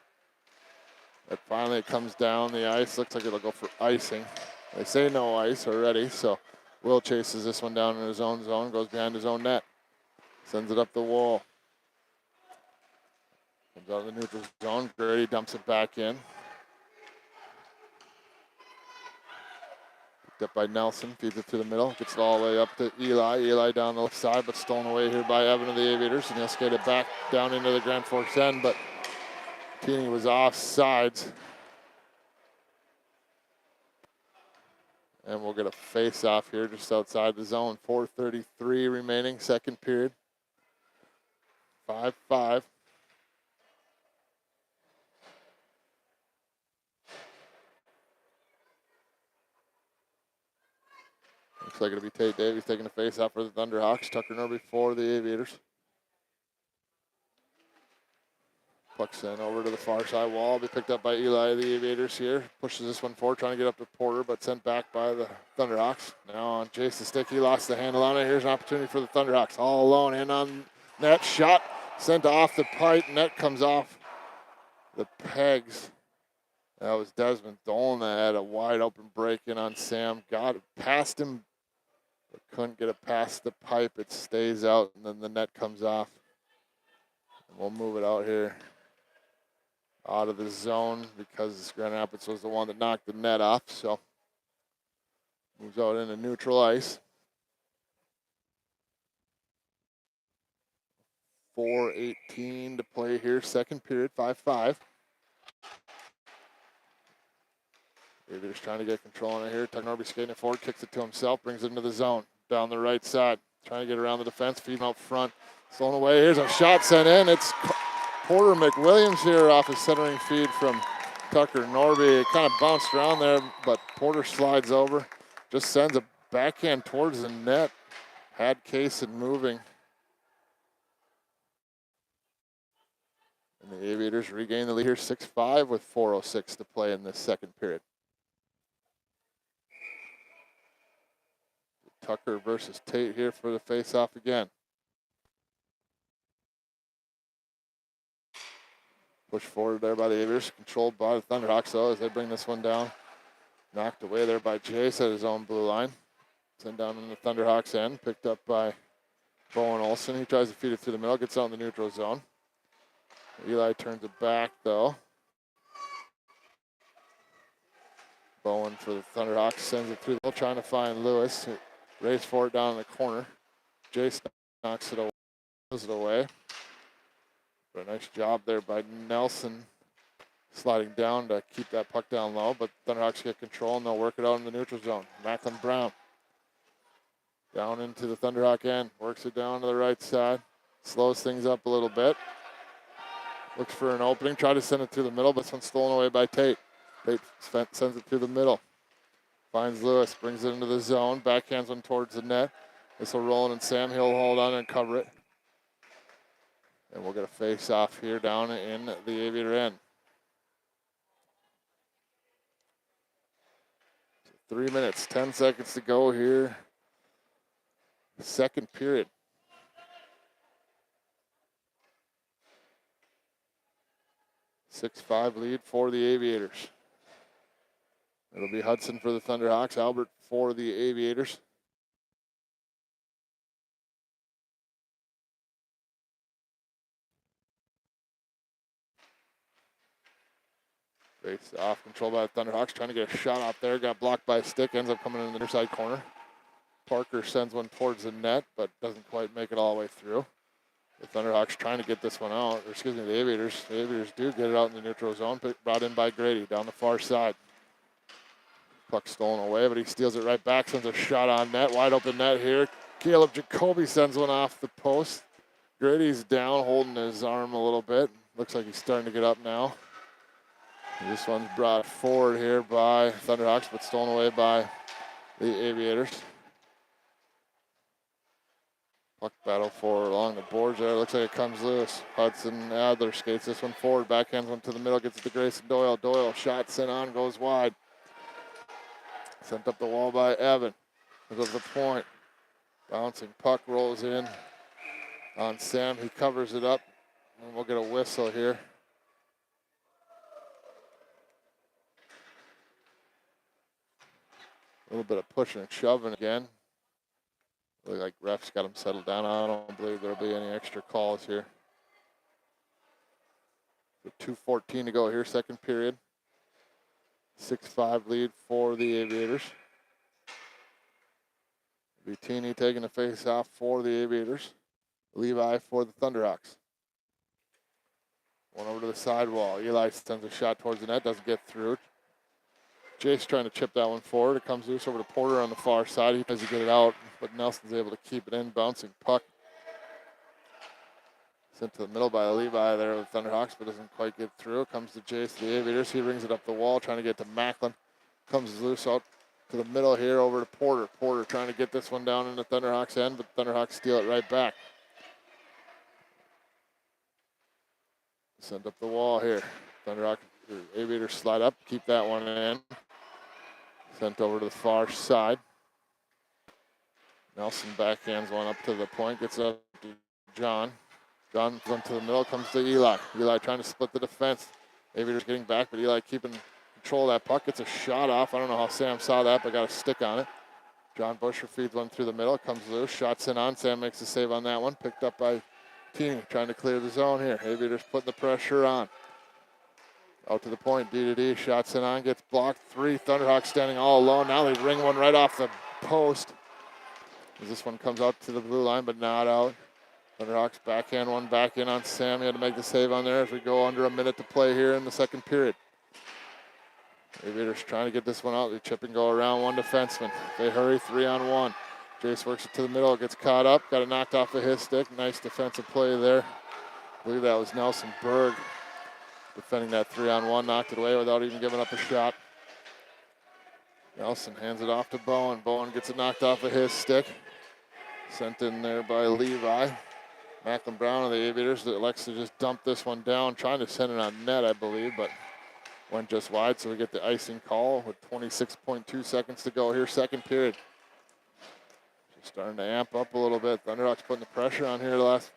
But finally it comes down the ice. Looks like it'll go for icing. They say no ice already, so Will chases this one down in his own zone, goes behind his own net. Sends it up the wall. Comes out of the neutral zone. Grady dumps it back in. Picked up by Nelson. Feeds it to the middle. Gets it all the way up to Eli. Eli down the left side, but stolen away here by Evan of the Aviators. And he'll skate it back down into the Grand Forks end, but Teeny was offsides. And we'll get a face-off here just outside the zone. 4:33 remaining, second period. 5-5. Looks like it'll be Tate Davies taking the face-off for the Thunderhawks. Tucker Norby for the Aviators. Puck sent over to the far side wall. Be picked up by Eli of the Aviators here. Pushes this one forward, trying to get up to Porter, but sent back by the Thunderhawks. Now on Jace the stick, he lost the handle on it. Here's an opportunity for the Thunderhawks. All alone, in on net, shot sent off the pipe. Net comes off the pegs. That was Desmond Dolan that had a wide open break in on Sam. Got it past him, but couldn't get it past the pipe. It stays out, and then the net comes off. And we'll move it out here, out of the zone, because Grand Rapids was the one that knocked the net off. So moves out into neutral ice. 4:18 to play here, second period, 5-5. Aviators trying to get control on it here. Tuck Norby skating it forward, kicks it to himself, brings it into the zone. Down the right side, trying to get around the defense, feeding out front. Stolen away, here's a shot sent in. It's Porter McWilliams here off a centering feed from Tucker Norby. It kind of bounced around there, but Porter slides over. Just sends a backhand towards the net. Had Kaysen moving. And the Aviators regain the lead here 6-5 with 4:06 to play in this second period. Tucker versus Tate here for the face-off again. Push forward there by the Aviators, controlled by the Thunderhawks though as they bring this one down. Knocked away there by Jace at his own blue line. Sent down in the Thunderhawks end, picked up by Bowen Olsen. He tries to feed it through the middle, gets out in the neutral zone. Eli turns it back though. Bowen for the Thunderhawks sends it through the middle, trying to find Lewis. Race for it down in the corner. Jace knocks it away, throws it away. But a nice job there by Nelson, sliding down to keep that puck down low. But Thunderhawks get control and they'll work it out in the neutral zone. Macklin Brown down into the Thunderhawk end, works it down to the right side, slows things up a little bit. Looks for an opening, try to send it through the middle, but this one's stolen away by Tate. Tate sends it through the middle. Finds Lewis, brings it into the zone, backhands one towards the net. This will roll in and Sam Hill will hold on and cover it. And we'll get a face off here down in the Aviator end. 3 minutes, 10 seconds to go here. Second period. Six-5 lead for the Aviators. It'll be Hudson for the Thunderhawks, Albert for the Aviators. Face off, controlled by the Thunderhawks, trying to get a shot out there. Got blocked by a stick, ends up coming in the near side corner. Parker sends one towards the net, but doesn't quite make it all the way through. The Thunderhawks trying to get this one out. Or excuse me, the Aviators. The Aviators do get it out in the neutral zone, brought in by Grady down the far side. Puck stolen away, but he steals it right back, sends a shot on net, wide open net here. Caleb Jacoby sends one off the post. Grady's down, holding his arm a little bit. Looks like he's starting to get up now. This one's brought forward here by Thunderhawks, but stolen away by the Aviators. Puck battle for along the boards there. Looks like it comes loose. Hudson Adler skates this one forward, backhands one to the middle, gets it to Grayson Doyle. Doyle shot sent on, goes wide. Sent up the wall by Evan. There goes the point. Bouncing puck rolls in on Sam. He covers it up, and we'll get a whistle here. A little bit of pushing and shoving again. Look like refs got him settled down. I don't believe there'll be any extra calls here. 2:14 to go here, second period. 6-5 lead for the Aviators. Bettini taking the face off for the Aviators. Levi for the Thunderhawks. One over to the sidewall. Eli sends a shot towards the net, doesn't get through. Jace trying to chip that one forward. It comes loose over to Porter on the far side. He tries to get it out, but Nelson's able to keep it in. Bouncing puck. Sent to the middle by Levi there with the Thunderhawks, but doesn't quite get through. Comes to Jace, the Aviators. He brings it up the wall, trying to get to Macklin. Comes loose out to the middle here over to Porter. Porter trying to get this one down in the Thunderhawks end, but Thunderhawks steal it right back. Send up the wall here. Thunderhawks, Aviators slide up, keep that one in. Sent over to the far side. Nelson backhands one up to the point, gets it up to John. John comes to the middle, comes to Eli. Eli trying to split the defense. Aviators getting back, but Eli keeping control of that puck. Gets a shot off. I don't know how Sam saw that, but got a stick on it. John Busher feeds one through the middle, comes loose, shots in on. Sam makes a save on that one. Picked up by Teeny, trying to clear the zone here. Aviators putting the pressure on. Out to the point, D-to-D, shots in on, gets blocked. 3, Thunderhawks standing all alone. Now they ring one right off the post. As this one comes out to the blue line, but not out. Thunderhawks backhand one back in on Sam. He had to make the save on there as we go under a minute to play here in the second period. Aviators trying to get this one out. They chip and go around one defenseman. They hurry, 3-on-1. Jace works it to the middle, gets caught up, got it knocked off of his stick. Nice defensive play there. I believe that was Nelson Berg defending that 3-on-1, knocked it away without even giving up a shot. Nelson hands it off to Bowen. Bowen gets it knocked off of his stick. Sent in there by Levi. Macklin Brown of the Aviators that elects to just dump this one down, trying to send it on net, I believe, but went just wide, so we get the icing call with 26.2 seconds to go here, second period. Just starting to amp up a little bit. Thunderhawks putting the pressure on here the last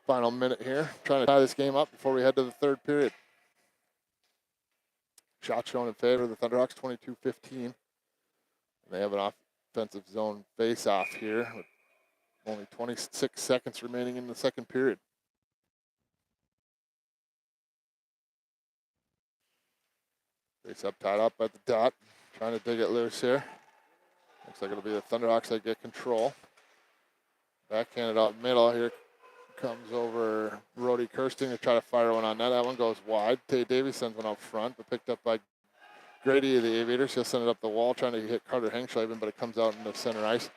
final minute here, trying to tie this game up before we head to the third period. Shot shown in favor of the Thunderhawks, 22-15. They have an offensive zone face-off here with only 26 seconds remaining in the second period. Face up, tied up at the dot. Trying to dig it loose here. Looks like it'll be the Thunderhawks that get control. Backhanded out middle. Here comes over Brody Kirsting to try to fire one on net. That one goes wide. Tay Davies sends one out front, but picked up by Grady of the Aviators. He'll send it up the wall, trying to hit Carter Hengschleben, but it comes out into center ice.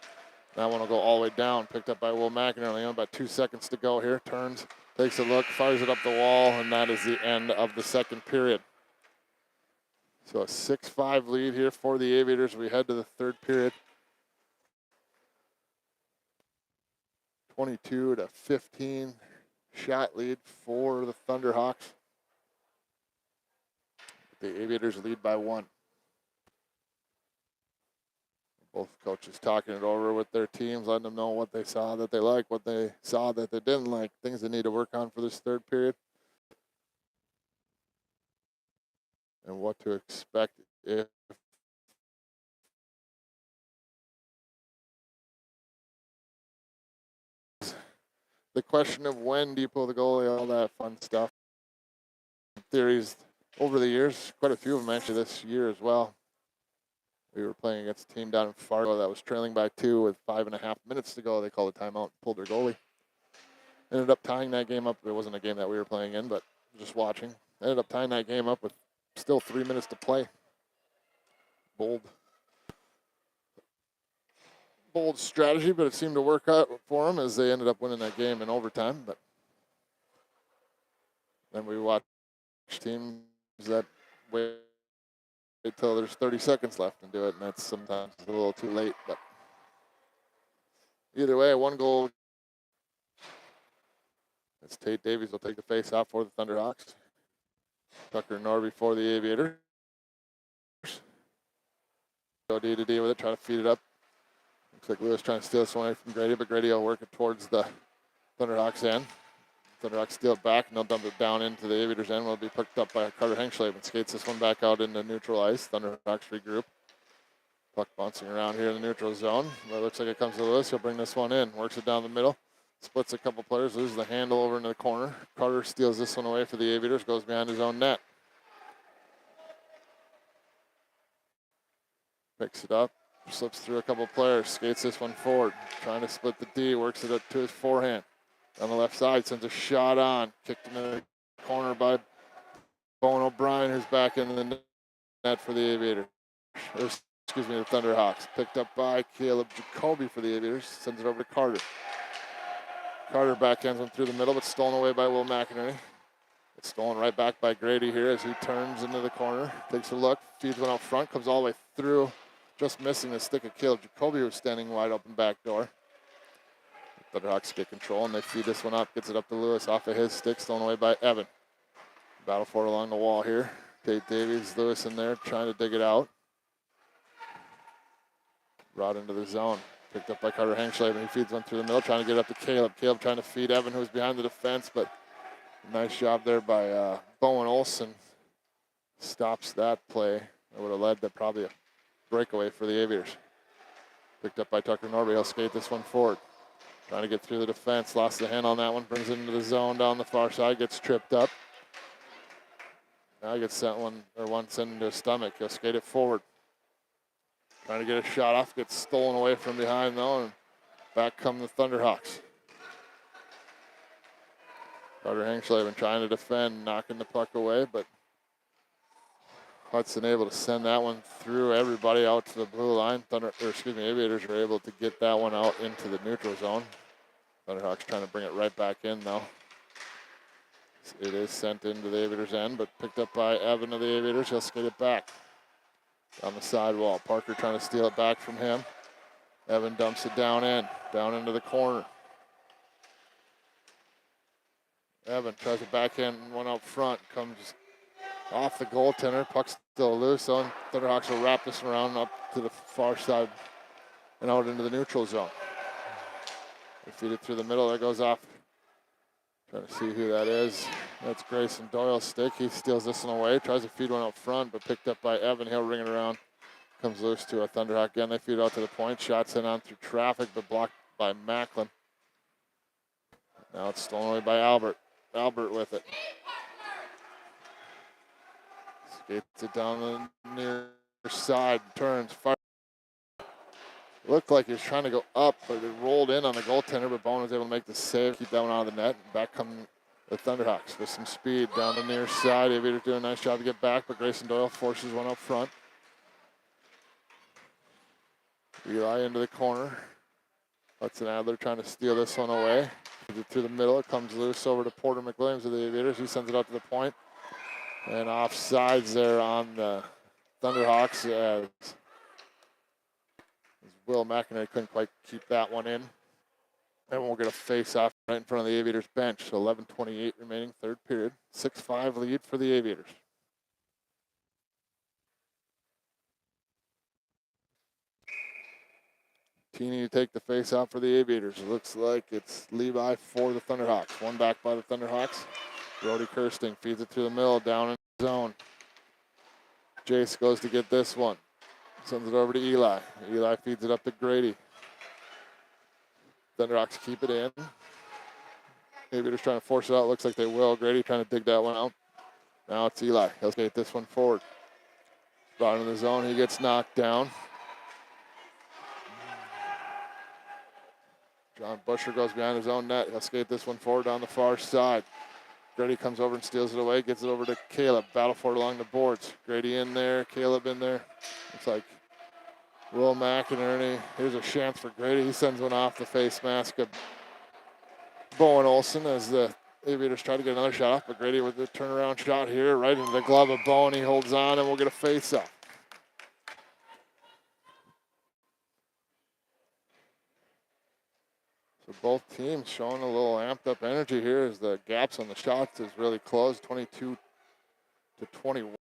That one will go all the way down. Picked up by Will McInerney. About 2 seconds to go here. Turns, takes a look, fires it up the wall, and that is the end of the second period. So a 6-5 lead here for the Aviators. We head to the third period. 22-15 shot lead for the Thunderhawks. The Aviators lead by 1. Both coaches talking it over with their teams, letting them know what they saw that they liked, what they saw that they didn't like, things they need to work on for this third period, and what to expect if the question of when do you pull the goalie, all that fun stuff. Theories over the years, quite a few of them actually this year as well. We were playing against a team down in Fargo that was trailing by 2 with 5.5 minutes to go. They called a timeout and pulled their goalie. Ended up tying that game up. It wasn't a game that we were playing in, but just watching. Ended up tying that game up with still 3 minutes to play. Bold strategy, but it seemed to work out for them as they ended up winning that game in overtime. But then we watched teams that wait until there's 30 seconds left and do it, and that's sometimes a little too late. But either way, 1 goal. It's Tate Davies will take the face off for the Thunderhawks. Tucker Norby for the Aviators. Go D to D with it, try to feed it up. Looks like Lewis trying to steal this one away from Grady, but Grady will work it towards the Thunderhawks end. Thunderhawks steal it back, and they'll dump it down into the Aviators end. Will be picked up by Carter Hengschleben. Skates this one back out into neutral ice. Thunderhawks regroup. Puck bouncing around here in the neutral zone. Well, it looks like it comes to Lewis. He'll bring this one in. Works it down the middle. Splits a couple players. Loses the handle over into the corner. Carter steals this one away for the Aviators. Goes behind his own net. Picks it up. Slips through a couple players. Skates this one forward. Trying to split the D. Works it up to his forehand. On the left side, sends a shot on. Kicked into the corner by Bowen O'Brien, who's back in the net for the Aviators. The Thunderhawks. Picked up by Caleb Jacoby for the Aviators. Sends it over to Carter. Carter backhands one through the middle, but stolen away by Will McInerney. It's stolen right back by Grady here as he turns into the corner. Takes a look, feeds one out front, comes all the way through, just missing the stick of Caleb Jacoby, who was standing wide open back door. The Thunderhawks get control, and they feed this one up. Gets it up to Lewis off of his stick, stolen away by Evan. Battle for it along the wall here. Tate Davies, Lewis in there trying to dig it out. Brought into the zone. Picked up by Carter Hengschleben. He feeds one through the middle, trying to get it up to Caleb. Caleb trying to feed Evan, who's behind the defense, but nice job there by Bowen Olsen. Stops that play. That would have led to probably a breakaway for the Aviators. Picked up by Tucker Norby. He'll skate this one forward. Trying to get through the defense. Lost the hand on that one. Brings it into the zone down the far side. Gets tripped up. Now he gets sent one sent into his stomach. He'll skate it forward. Trying to get a shot off. Gets stolen away from behind though. And back come the Thunderhawks. Carter Hengschleben trying to defend, knocking the puck away, but Hudson able to send that one through everybody out to the blue line. Aviators are able to get that one out into the neutral zone. Thunderhawks trying to bring it right back in though. It is sent into the Aviators' end, but picked up by Evan of the Aviators. He'll skate it back on the sidewall. Parker trying to steal it back from him. Evan dumps it down into the corner. Evan tries to backhand one out front, comes off the goaltender. Puck's still loose, so Thunderhawks will wrap this around up to the far side and out into the neutral zone. They feed it through the middle. That goes off. Trying to see who that is. That's Grayson Doyle's stick. He steals this one away. Tries to feed one out front, but picked up by Evan. He'll ring it around. Comes loose to a Thunderhawk again. They feed it out to the point. Shot sent on through traffic, but blocked by Macklin. Now it's stolen away by Albert. Albert with it. Skates it down the near side. Turns. Fire. Looked like he was trying to go up, but it rolled in on the goaltender, but Bowen was able to make the save, keep that one out of the net. Back come the Thunderhawks with some speed down the near side. Aviators doing a nice job to get back, but Grayson Doyle forces one up front. Eli into the corner. Hudson Adler trying to steal this one away. Gives it through the middle. It comes loose over to Porter McWilliams of the Aviators. He sends it out to the point. And offsides there on the Thunderhawks as Will McInerney couldn't quite keep that one in. And we'll get a face-off right in front of the Aviators bench. So 11:28 remaining, third period. 6-5 lead for the Aviators. Teeny to take the face-off for the Aviators. It looks like it's Levi for the Thunderhawks. One back by the Thunderhawks. Brody Kirsting feeds it through the middle, down in the zone. Jace goes to get this one. Sends it over to Eli. Eli feeds it up to Grady. Thunderhawks keep it in. Aviators trying to force it out. Looks like they will. Grady trying to dig that one out. Now it's Eli. He'll skate this one forward. Brought into the zone. He gets knocked down. John Busher goes behind his own net. He'll skate this one forward on the far side. Grady comes over and steals it away. Gets it over to Caleb. Battle for it along the boards. Grady in there. Caleb in there. Looks like Will McInerney. Here's a chance for Grady. He sends one off the face mask of Bowen Olsen as the Aviators try to get another shot off, but Grady with the turnaround shot here right into the glove of Bowen. He holds on, and we'll get a face-off. So both teams showing a little amped-up energy here as the gaps on the shots is really closed, 22-21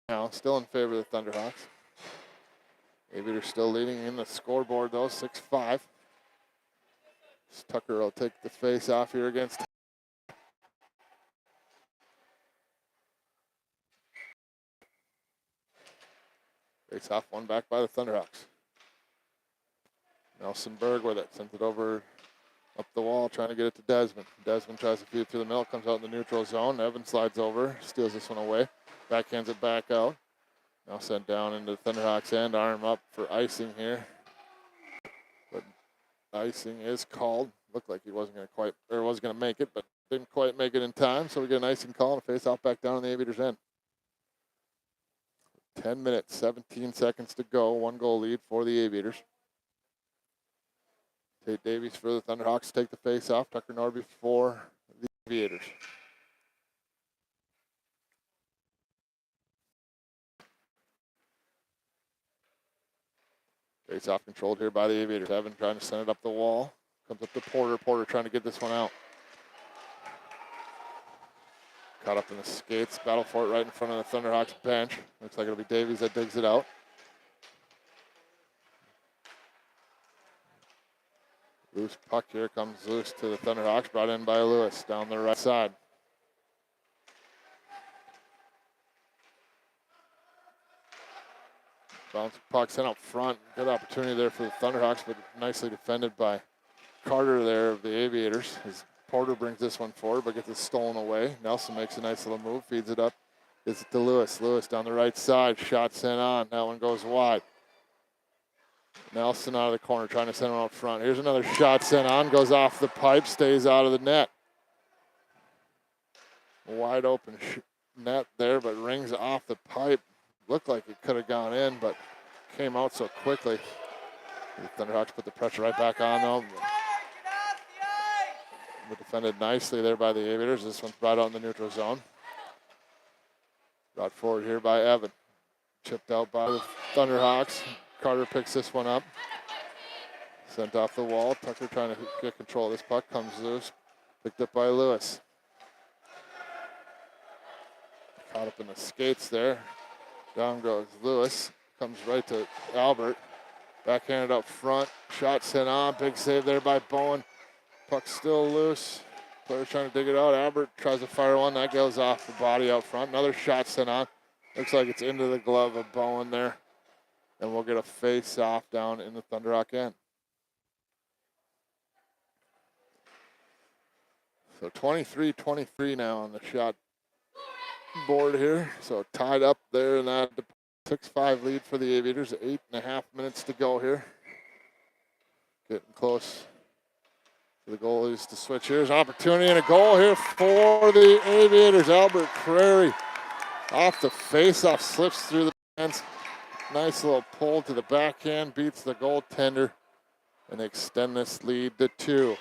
now. Still in favor of the Thunderhawks. Aviators still leading in the scoreboard, though, 6-5. Tucker will take the face-off here against face-off, one back by the Thunderhawks. Nelson Berg with it, sends it over up the wall, trying to get it to Desmond. Desmond tries to feed it through the middle, comes out in the neutral zone. Evan slides over, steals this one away, backhands it back out. Now sent down into the Thunderhawks' end, arm up for icing here. But icing is called. Looked like he wasn't going to quite, or was going to make it, but didn't quite make it in time. So we get an icing call and a face-off back down on the Aviators' end. 10 minutes, 17 seconds to go. 1-goal lead for the Aviators. Tate Davies for the Thunderhawks to take the face-off. Tucker Norby for the Aviators. Face-off controlled here by the Aviators. Evan trying to send it up the wall. Comes up to Porter. Porter trying to get this one out. Caught up in the skates. Battle for it right in front of the Thunderhawks bench. Looks like it'll be Davies that digs it out. Loose puck here comes loose to the Thunderhawks. Brought in by Lewis down the right side. Bounce puck sent up front. Good opportunity there for the Thunderhawks, but nicely defended by Carter there of the Aviators. As Porter brings this one forward, but gets it stolen away. Nelson makes a nice little move, feeds it up. Gets it to Lewis. Lewis down the right side. Shot sent on. That one goes wide. Nelson out of the corner, trying to send him out front. Here's another shot sent on. Goes off the pipe, stays out of the net. Wide open net there, but rings off the pipe. Looked like it could have gone in, but came out so quickly. The Thunderhawks put the pressure right back on them. But defended nicely there by the Aviators. This one's brought out in the neutral zone. Brought forward here by Evan. Chipped out by the Thunderhawks. Carter picks this one up. Sent off the wall. Tucker trying to get control of this puck. Comes loose. Picked up by Lewis. Caught up in the skates there. Down goes Lewis. Comes right to Albert. Backhanded up front. Shot sent on. Big save there by Bowen. Puck still loose. Player's trying to dig it out. Albert tries to fire one. That goes off the body out front. Another shot sent on. Looks like it's into the glove of Bowen there. And we'll get a face-off down in the Thunderhawk end. So 23-23 now on the shot board here. So tied up there in that 6-5 lead for the Aviators. 8.5 minutes to go here. Getting close to the goalies to switch. Here's an opportunity and a goal here for the Aviators. Albert Prairie off the face-off, slips through the fence. Nice little pull to the backhand, beats the goaltender, and they extend this lead to 2.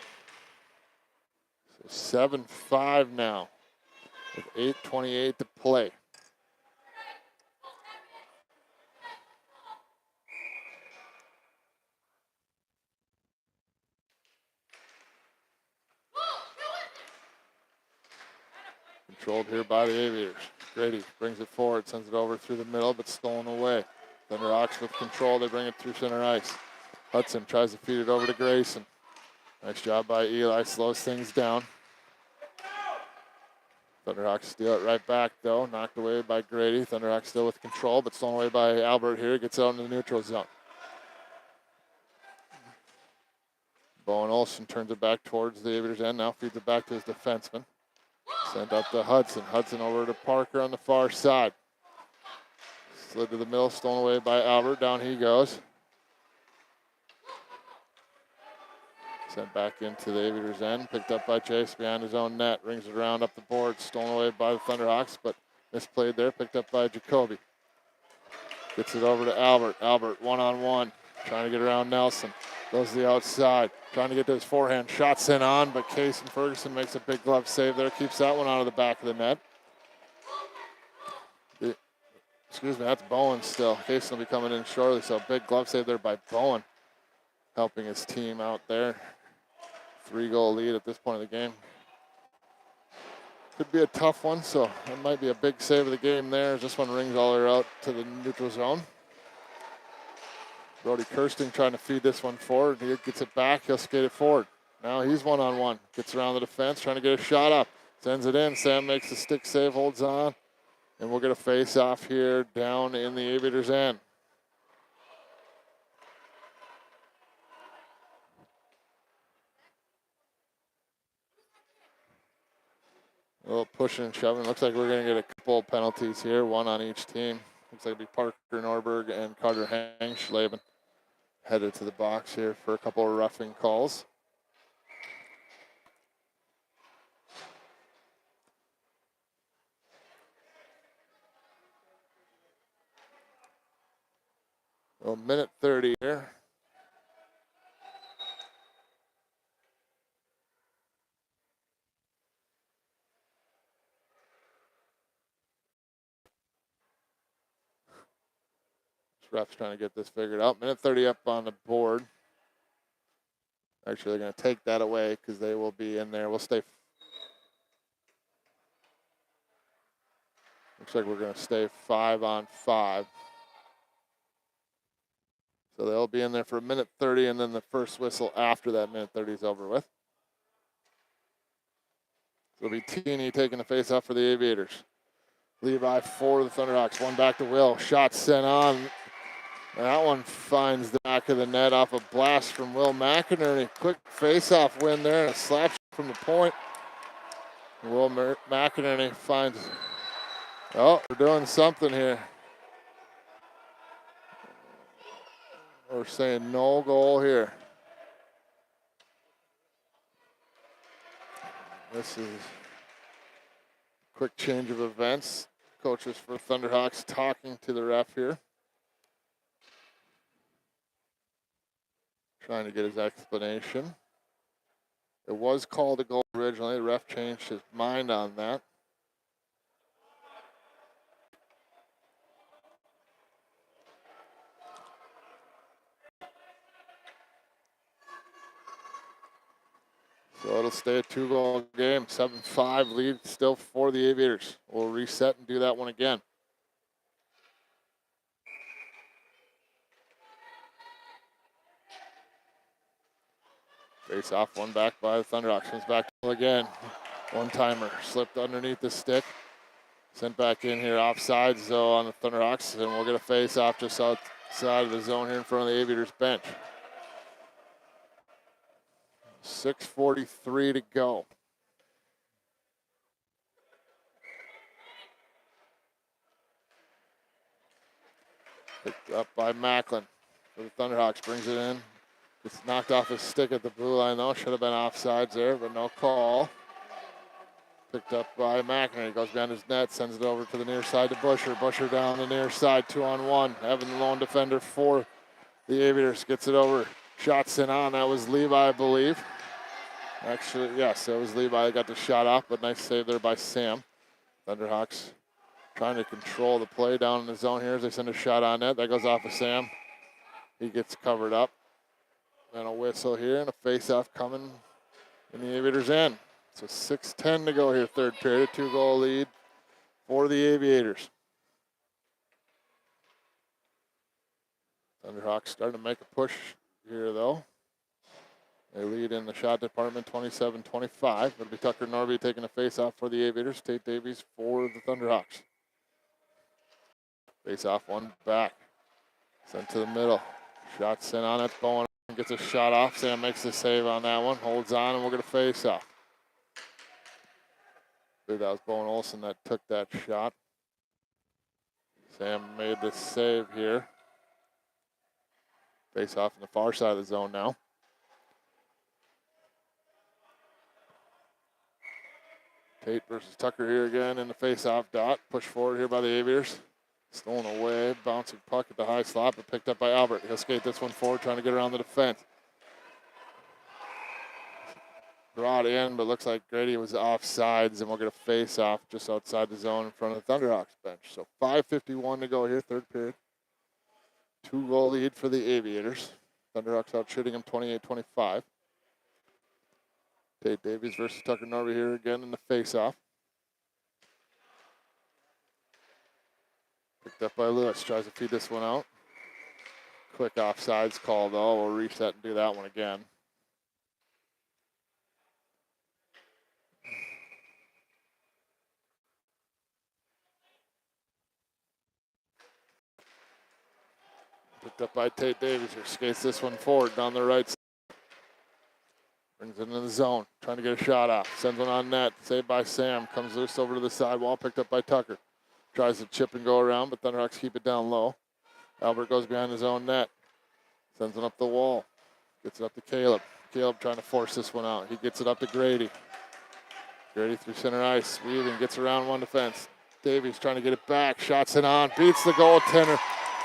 So 7-5 now with 8:28 to play. Controlled here by the Aviators. Grady brings it forward, sends it over through the middle, but stolen away. Thunderhawks with control, they bring it through center ice. Hudson tries to feed it over to Grayson. Nice job by Eli, slows things down. Thunderhawks steal it right back though, knocked away by Grady. Thunderhawks still with control, but stolen away by Albert here, gets out into the neutral zone. Bowen Olsen turns it back towards the Aviators end, now feeds it back to his defenseman. Sent up to Hudson. Hudson over to Parker on the far side. Slid to the middle, stolen away by Albert. Down he goes. Sent back into the Aviators end. Picked up by Chase behind his own net. Rings it around up the board. Stolen away by the Thunderhawks, but misplayed there. Picked up by Jacoby. Gets it over to Albert. Albert one-on-one. Trying to get around Nelson. Goes to the outside. Trying to get to his forehand. Shot sent on, but Case and Ferguson makes a big glove save there. Keeps that one out of the back of the net. Excuse me, that's Bowen still. Case will be coming in shortly, so big glove save there by Bowen. Helping his team out there. 3-goal lead at this point of the game. Could be a tough one, so that might be a big save of the game there. This one rings all the way out to the neutral zone. Brody Kirsting trying to feed this one forward. He gets it back, he'll skate it forward. Now he's one-on-one. Gets around the defense, trying to get a shot up. Sends it in, Sam makes a stick save, holds on. And we'll get a face-off here down in the Aviators' end. A little pushing and shoving. Looks like we're going to get a couple penalties here, one on each team. Looks like it'll be Parker Norberg and Carter Hangschleben headed to the box here for a couple of roughing calls. Well, minute 30 here. Ref's trying to get this figured out. Minute 30 up on the board. Actually, they're going to take that away because they will be in there. We'll stay. Looks like we're going to stay 5-on-5. So they'll be in there for 1:30, and then the first whistle after that 1:30 is over with. So it'll be Teeny taking the face off for the Aviators. Levi for the Thunderhawks. One back to Will. Shot sent on. That one finds the back of the net off a blast from Will McInerney. Quick face-off win there. A slap from the point. Will McInerney finds... Oh, we're doing something here. We're saying no goal here. This is a quick change of events. Coaches for Thunderhawks talking to the ref here. Trying to get his explanation. It was called a goal originally. The ref changed his mind on that. So it'll stay a 2-goal game. 7-5 lead still for the Aviators. We'll reset and do that one again. Face off, one back by the Thunderhawks. Comes back again. One-timer slipped underneath the stick. Sent back in here offsides though on the Thunderhawks, and we'll get a face off just outside of the zone here in front of the Aviators bench. 6:43 to go. Picked up by Macklin for the Thunderhawks. Brings it in. Gets knocked off his stick at the blue line though. Should have been offsides there, but no call. Picked up by McInerney. Goes behind his net. Sends it over to the near side to Busher. Busher down the near side. 2-on-1. Evan, the lone defender for the Aviators. Gets it over. Shot sent on. That was Levi, I believe. Actually, yes, that was Levi that got the shot off, but nice save there by Sam. Thunderhawks trying to control the play down in the zone here as they send a shot on net. That goes off of Sam. He gets covered up. And a whistle here and a face-off coming in the Aviators' end. So 6:10 to go here, third period. 2-goal lead for the Aviators. Thunderhawks starting to make a push here, though. They lead in the shot department 27-25. It'll be Tucker Norby taking a face-off for the Aviators. Tate Davies for the Thunderhawks. Face-off, one back. Sent to the middle. Shot sent on. That's Bowen. Gets a shot off. Sam makes the save on that one. Holds on, and we'll get a face-off. I believe that was Bowen Olsen that took that shot. Sam made the save here. Face-off in the far side of the zone now. Tate versus Tucker here again in the face-off dot. Push forward here by the Aviators. Stolen away, bouncing puck at the high slot, but picked up by Albert. He'll skate this one forward, trying to get around the defense. Brought in, but looks like Grady was offsides, and we'll get a face-off just outside the zone in front of the Thunderhawks bench. So 5:51 to go here, third period. 2-goal lead for the Aviators. Thunderhawks out shooting them 28-25. Tate Davies versus Tucker Norby here again in the face-off. Picked up by Lewis, tries to feed this one out. Quick offsides call though. We'll reset and do that one again. Picked up by Tate Davies here. Skates this one forward down the right side. Brings it into the zone. Trying to get a shot off. Sends one on net. Saved by Sam. Comes loose over to the sidewall. Picked up by Tucker. Tries to chip and go around, but Thunderhawks keep it down low. Albert goes behind his own net. Sends it up the wall. Gets it up to Caleb. Caleb trying to force this one out. He gets it up to Grady. Grady through center ice. Weaving gets around one defense. Davies trying to get it back. Shots it on. Beats the goaltender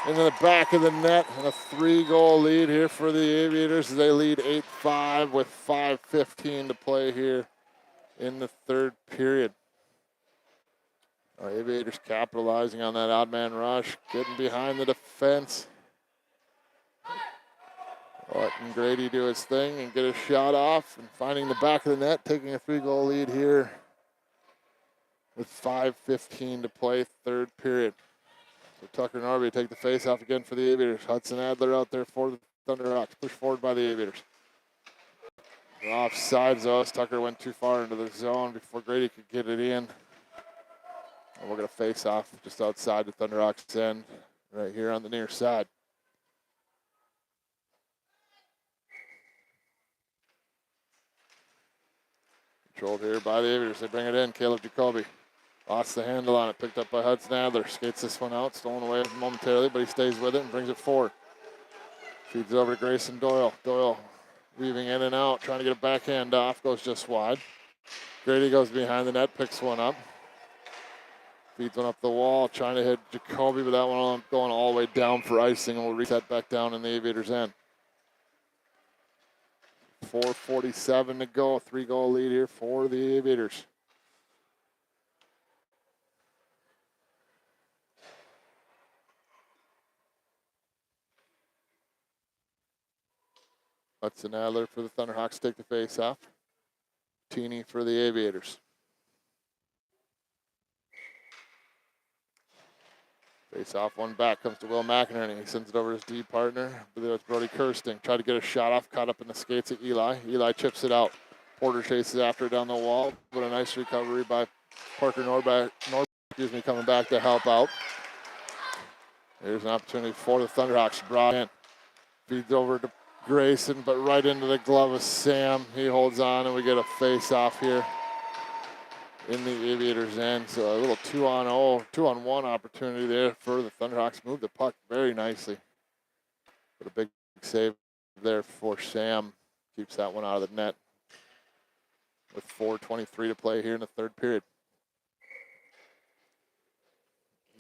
into the back of the net. And a 3-goal lead here for the Aviators as they lead 8-5 with 5:15 to play here in the third period. Our Aviators capitalizing on that odd man rush, getting behind the defense. Letting Grady do his thing and get a shot off and finding the back of the net, taking a 3-goal lead here with 5:15 to play, third period. So Tucker Norby take the face off again for the Aviators. Hudson Adler out there for the Thunderhawks. Pushed forward by the Aviators. Offsides though, as Tucker went too far into the zone before Grady could get it in. And we're going to face off just outside the Thunderhawks end, right here on the near side. Controlled here by the Aviators. They bring it in. Caleb Jacoby lost the handle on it. Picked up by Hudson Adler. Skates this one out. Stolen away momentarily, but he stays with it and brings it forward. Feeds it over to Grayson Doyle. Doyle weaving in and out, trying to get a backhand off. Goes just wide. Grady goes behind the net, picks one up. Feeds one up the wall, trying to hit Jacoby, but that one going all the way down for icing, and we'll reset back down in the Aviators' end. 4:47 to go, 3-goal lead here for the Aviators. Hudson Adler for the Thunderhawks take the face off. Teeny for the Aviators. Face off, one back, comes to Will McInerney. He sends it over to his D partner. But it's Brody Kirsting. Tried to get a shot off, caught up in the skates of Eli. Eli chips it out. Porter chases after it down the wall. But a nice recovery by Parker Norby, coming back to help out. Here's an opportunity for the Thunderhawks. Brought in. Feeds over to Grayson, but right into the glove of Sam. He holds on, and we get a face off here in the Aviators' end. So a little 2-on-1 opportunity there for the Thunderhawks. Move the puck very nicely. But a big save there for Sam. Keeps that one out of the net with 4:23 to play here in the third period.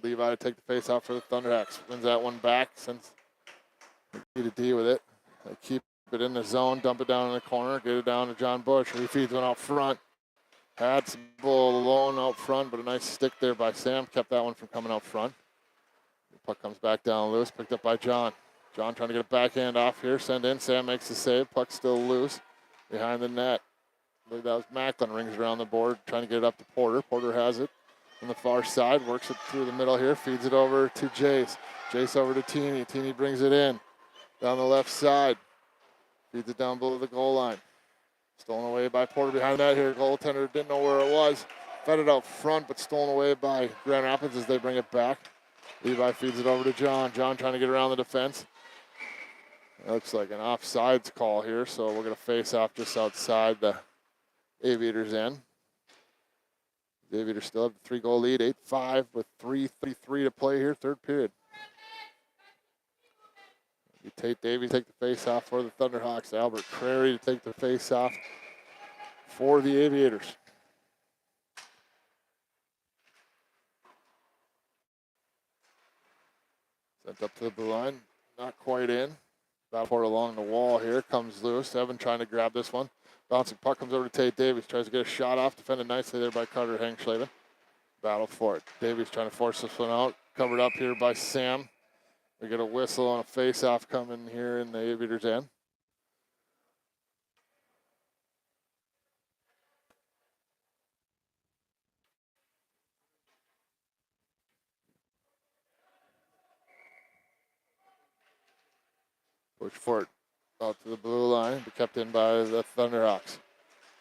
Levi to take the face off for the Thunderhawks. Wins that one back, sends D to D with it. They keep it in the zone, dump it down in the corner, get it down to John Bush. He feeds one out front. Had some bull alone out front, but a nice stick there by Sam. Kept that one from coming out front. The puck comes back down loose, picked up by John. John trying to get a backhand off here, send in. Sam makes the save. Puck still loose behind the net. I believe that was Macklin. Rings around the board, trying to get it up to Porter. Porter has it on the far side, works it through the middle here, feeds it over to Jace. Jace over to Teeny. Teeny brings it in down the left side. Feeds it down below the goal line. Stolen away by Porter behind that here. Goaltender didn't know where it was. Fed it out front, but stolen away by Grand Rapids as they bring it back. Levi feeds it over to John. John trying to get around the defense. It looks like an offsides call here, so we're going to face off just outside the Aviators' end. The Aviators still have the 3-goal lead, 8-5 with 3:33 to play here, third period. Tate Davies take the face off for the Thunderhawks. Albert Crary to take the face off for the Aviators. Sent up to the blue line, not quite in. Battle for it along the wall here, comes loose. Evan trying to grab this one. Bouncing puck comes over to Tate Davies, tries to get a shot off, defended nicely there by Carter Hengschleben. Battle for it. Davies trying to force this one out, covered up here by Sam. We get a whistle on a face-off coming here in the Aviators' end. Push for it out to the blue line, but kept in by the Thunderhawks.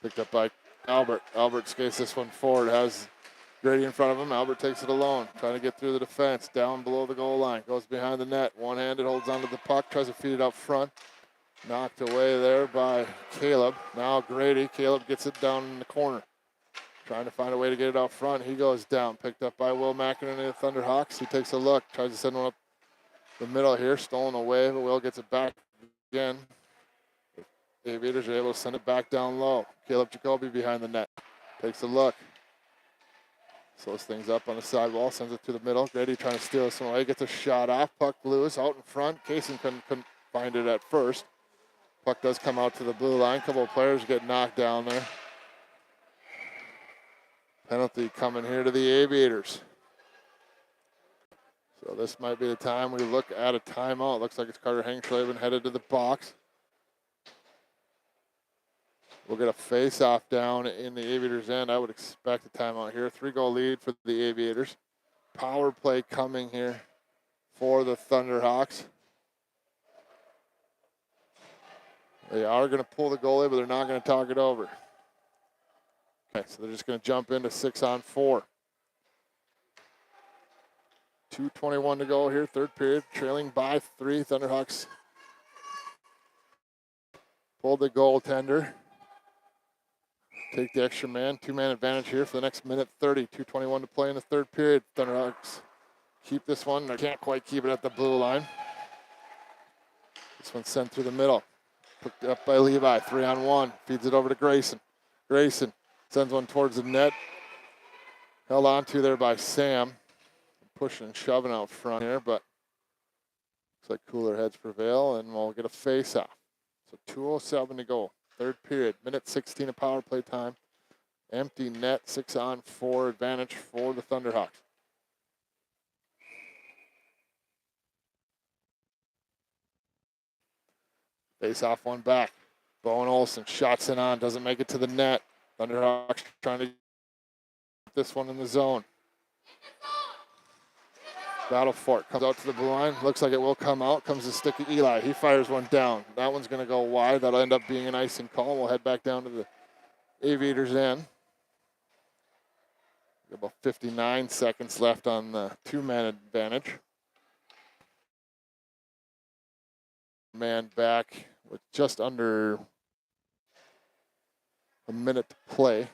Picked up by Albert. Albert skates this one forward, has Grady in front of him. Albert takes it alone, trying to get through the defense, down below the goal line. Goes behind the net, one-handed, holds onto the puck, tries to feed it out front. Knocked away there by Caleb. Now Grady. Caleb gets it down in the corner. Trying to find a way to get it out front. He goes down. Picked up by Will McInerney of the Thunderhawks. He takes a look. Tries to send one up the middle here. Stolen away, but Will gets it back again. The Aviators are able to send it back down low. Caleb Jacoby behind the net. Takes a look. Slows things up on the sidewall. Sends it to the middle. Grady trying to steal this one away. Gets a shot off. Puck loose out in front. Kaysen couldn't find it at first. Puck does come out to the blue line. A couple of players get knocked down there. Penalty coming here to the Aviators. So this might be the time we look at a timeout. Looks like it's Carter Hengschleben headed to the box. We'll get a face-off down in the Aviators' end. I would expect a timeout here. 3-goal lead for the Aviators. Power play coming here for the Thunderhawks. They are going to pull the goalie, but they're not going to talk it over. Okay, so they're just going to jump into 6-on-4. 2:21 to go here, third period, trailing by 3. Thunderhawks pulled the goaltender. Take the extra man, 2-man advantage here for the next minute 30. 2:21 to play in the third period. Thunderhawks keep this one. They can't quite keep it at the blue line. This one's sent through the middle. Picked up by Levi, 3-on-1. Feeds it over to Grayson. Grayson sends one towards the net. Held on to there by Sam. Pushing and shoving out front here, but looks like cooler heads prevail, and we'll get a face-off. So 2:07 to go, third period, minute 16 of power play time. Empty net, 6-on-4 advantage for the Thunderhawks. Face-off one back. Bowen Olsen shots it on, doesn't make it to the net. Thunderhawks trying to get this one in the zone. Battle for it. Comes out to the blue line. Looks like it will come out. Comes the stick of Eli. He fires one down. That one's going to go wide. That'll end up being an icing call. We'll head back down to the Aviators' end. About 59 seconds left on the 2-man advantage. Man back with just under a minute to play.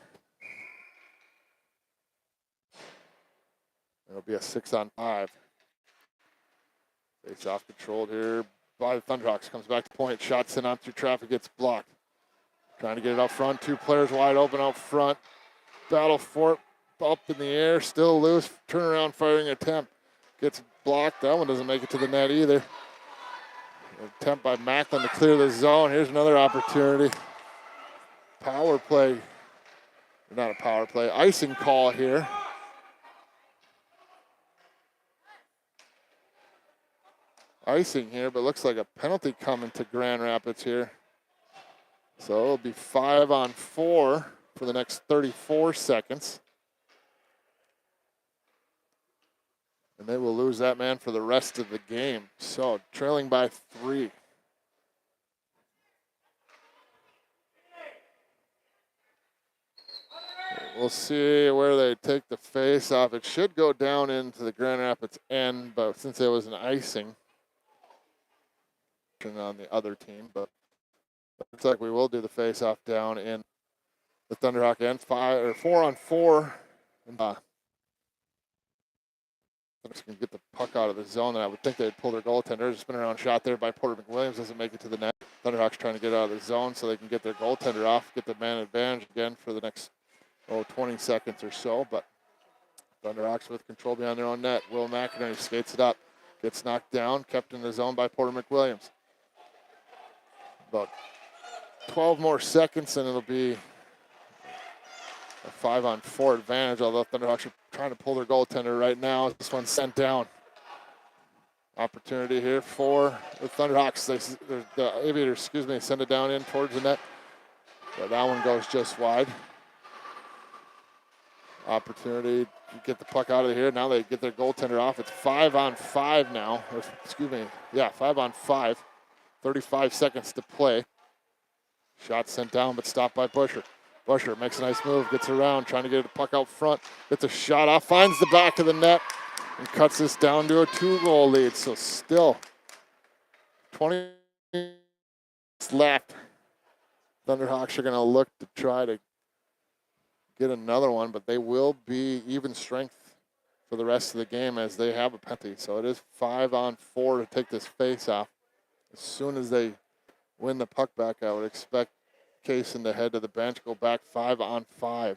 It'll be a 6-on-5. Face off controlled here by the Thunderhawks. Comes back to point. Shot sent on through traffic. Gets blocked. Trying to get it out front. 2 players wide open out front. Battle for it. Up in the air. Still loose. Turnaround firing attempt. Gets blocked. That one doesn't make it to the net either. Attempt by Macklin to clear the zone. Here's another opportunity. Power play. Not a power play. Icing call here. Icing here, but looks like a penalty coming to Grand Rapids here. So it'll be 5-on-4 for the next 34 seconds. And they will lose that man for the rest of the game. So trailing by 3. We'll see where they take the face off. It should go down into the Grand Rapids end, but since there was an icing on the other team, but looks like we will do the face-off down in the Thunderhawk end. 4-on-4. They're just going to get the puck out of the zone, and I would think they'd pull their goaltender. There's a spin-around shot there by Porter McWilliams. Doesn't make it to the net. Thunderhawks trying to get out of the zone so they can get their goaltender off, get the man advantage again for the next 20 seconds or so. But Thunderhawks with control behind their own net. Will McInerney skates it up. Gets knocked down, kept in the zone by Porter McWilliams. About 12 more seconds, and it'll be a 5-on-4 advantage, although Thunderhawks are trying to pull their goaltender right now. This one's sent down. Opportunity here for the Thunderhawks. The Aviators, send it down in towards the net. But that one goes just wide. Opportunity to get the puck out of here. Now they get their goaltender off. It's 5-on-5 now. 5-on-5. 35 seconds to play. Shot sent down, but stopped by Busher. Busher makes a nice move, gets around, trying to get the puck out front. Gets a shot off, finds the back of the net, and cuts this down to a 2-goal lead. So still 20 minutes left. Thunderhawks are going to look to try to get another one, but they will be even strength for the rest of the game as they have a penalty. So it is 5-on-4 to take this face off. As soon as they win the puck back, I would expect Kaysen to head to the bench, go back 5-on-5.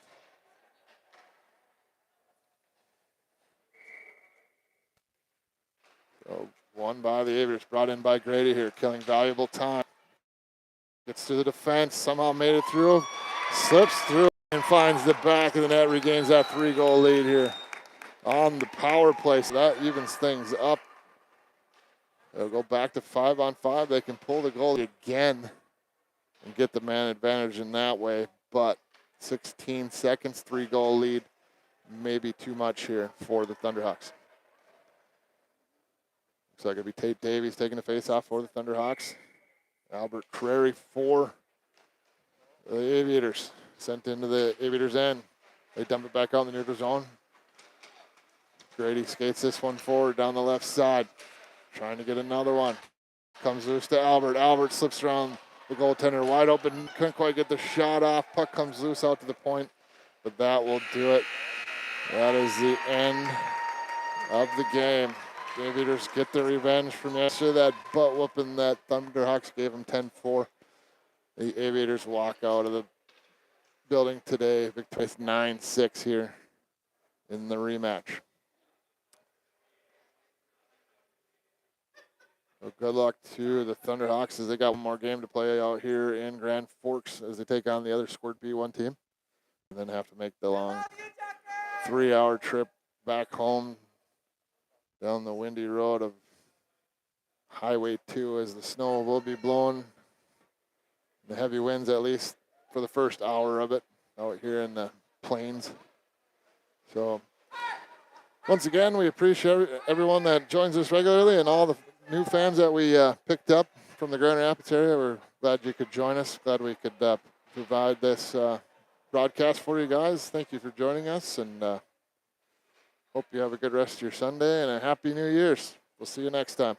So one by the Aviators, brought in by Grady here, killing valuable time. Gets to the defense, somehow made it through, slips through, and finds the back of the net, regains that 3-goal lead here on the power play. So that evens things up. They'll go back to 5-on-5. They can pull the goal again and get the man advantage in that way. But 16 seconds, 3-goal lead, maybe too much here for the Thunderhawks. Looks like it'll be Tate Davies taking the face-off for the Thunderhawks. Albert Crary for the Aviators. Sent into the Aviators' end. They dump it back out in the neutral zone. Grady skates this one forward down the left side. Trying to get another one. Comes loose to Albert. Albert slips around the goaltender wide open. Couldn't quite get the shot off. Puck comes loose out to the point, but that will do it. That is the end of the game. The Aviators get their revenge from yesterday. That butt whooping that Thunderhawks gave them 10-4. The Aviators walk out of the building today, victorious 9-6 here in the rematch. So good luck to the Thunderhawks as they got one more game to play out here in Grand Forks as they take on the other Squirt B1 team. And then have to make the long 3-hour trip back home down the windy road of Highway 2 as the snow will be blowing. The heavy winds, at least for the first hour of it, out here in the plains. So once again, we appreciate everyone that joins us regularly and all the new fans that we picked up from the Grand Rapids area. We're glad you could join us. Glad we could provide this broadcast for you guys. Thank you for joining us, and hope you have a good rest of your Sunday and a Happy New Year's. We'll see you next time.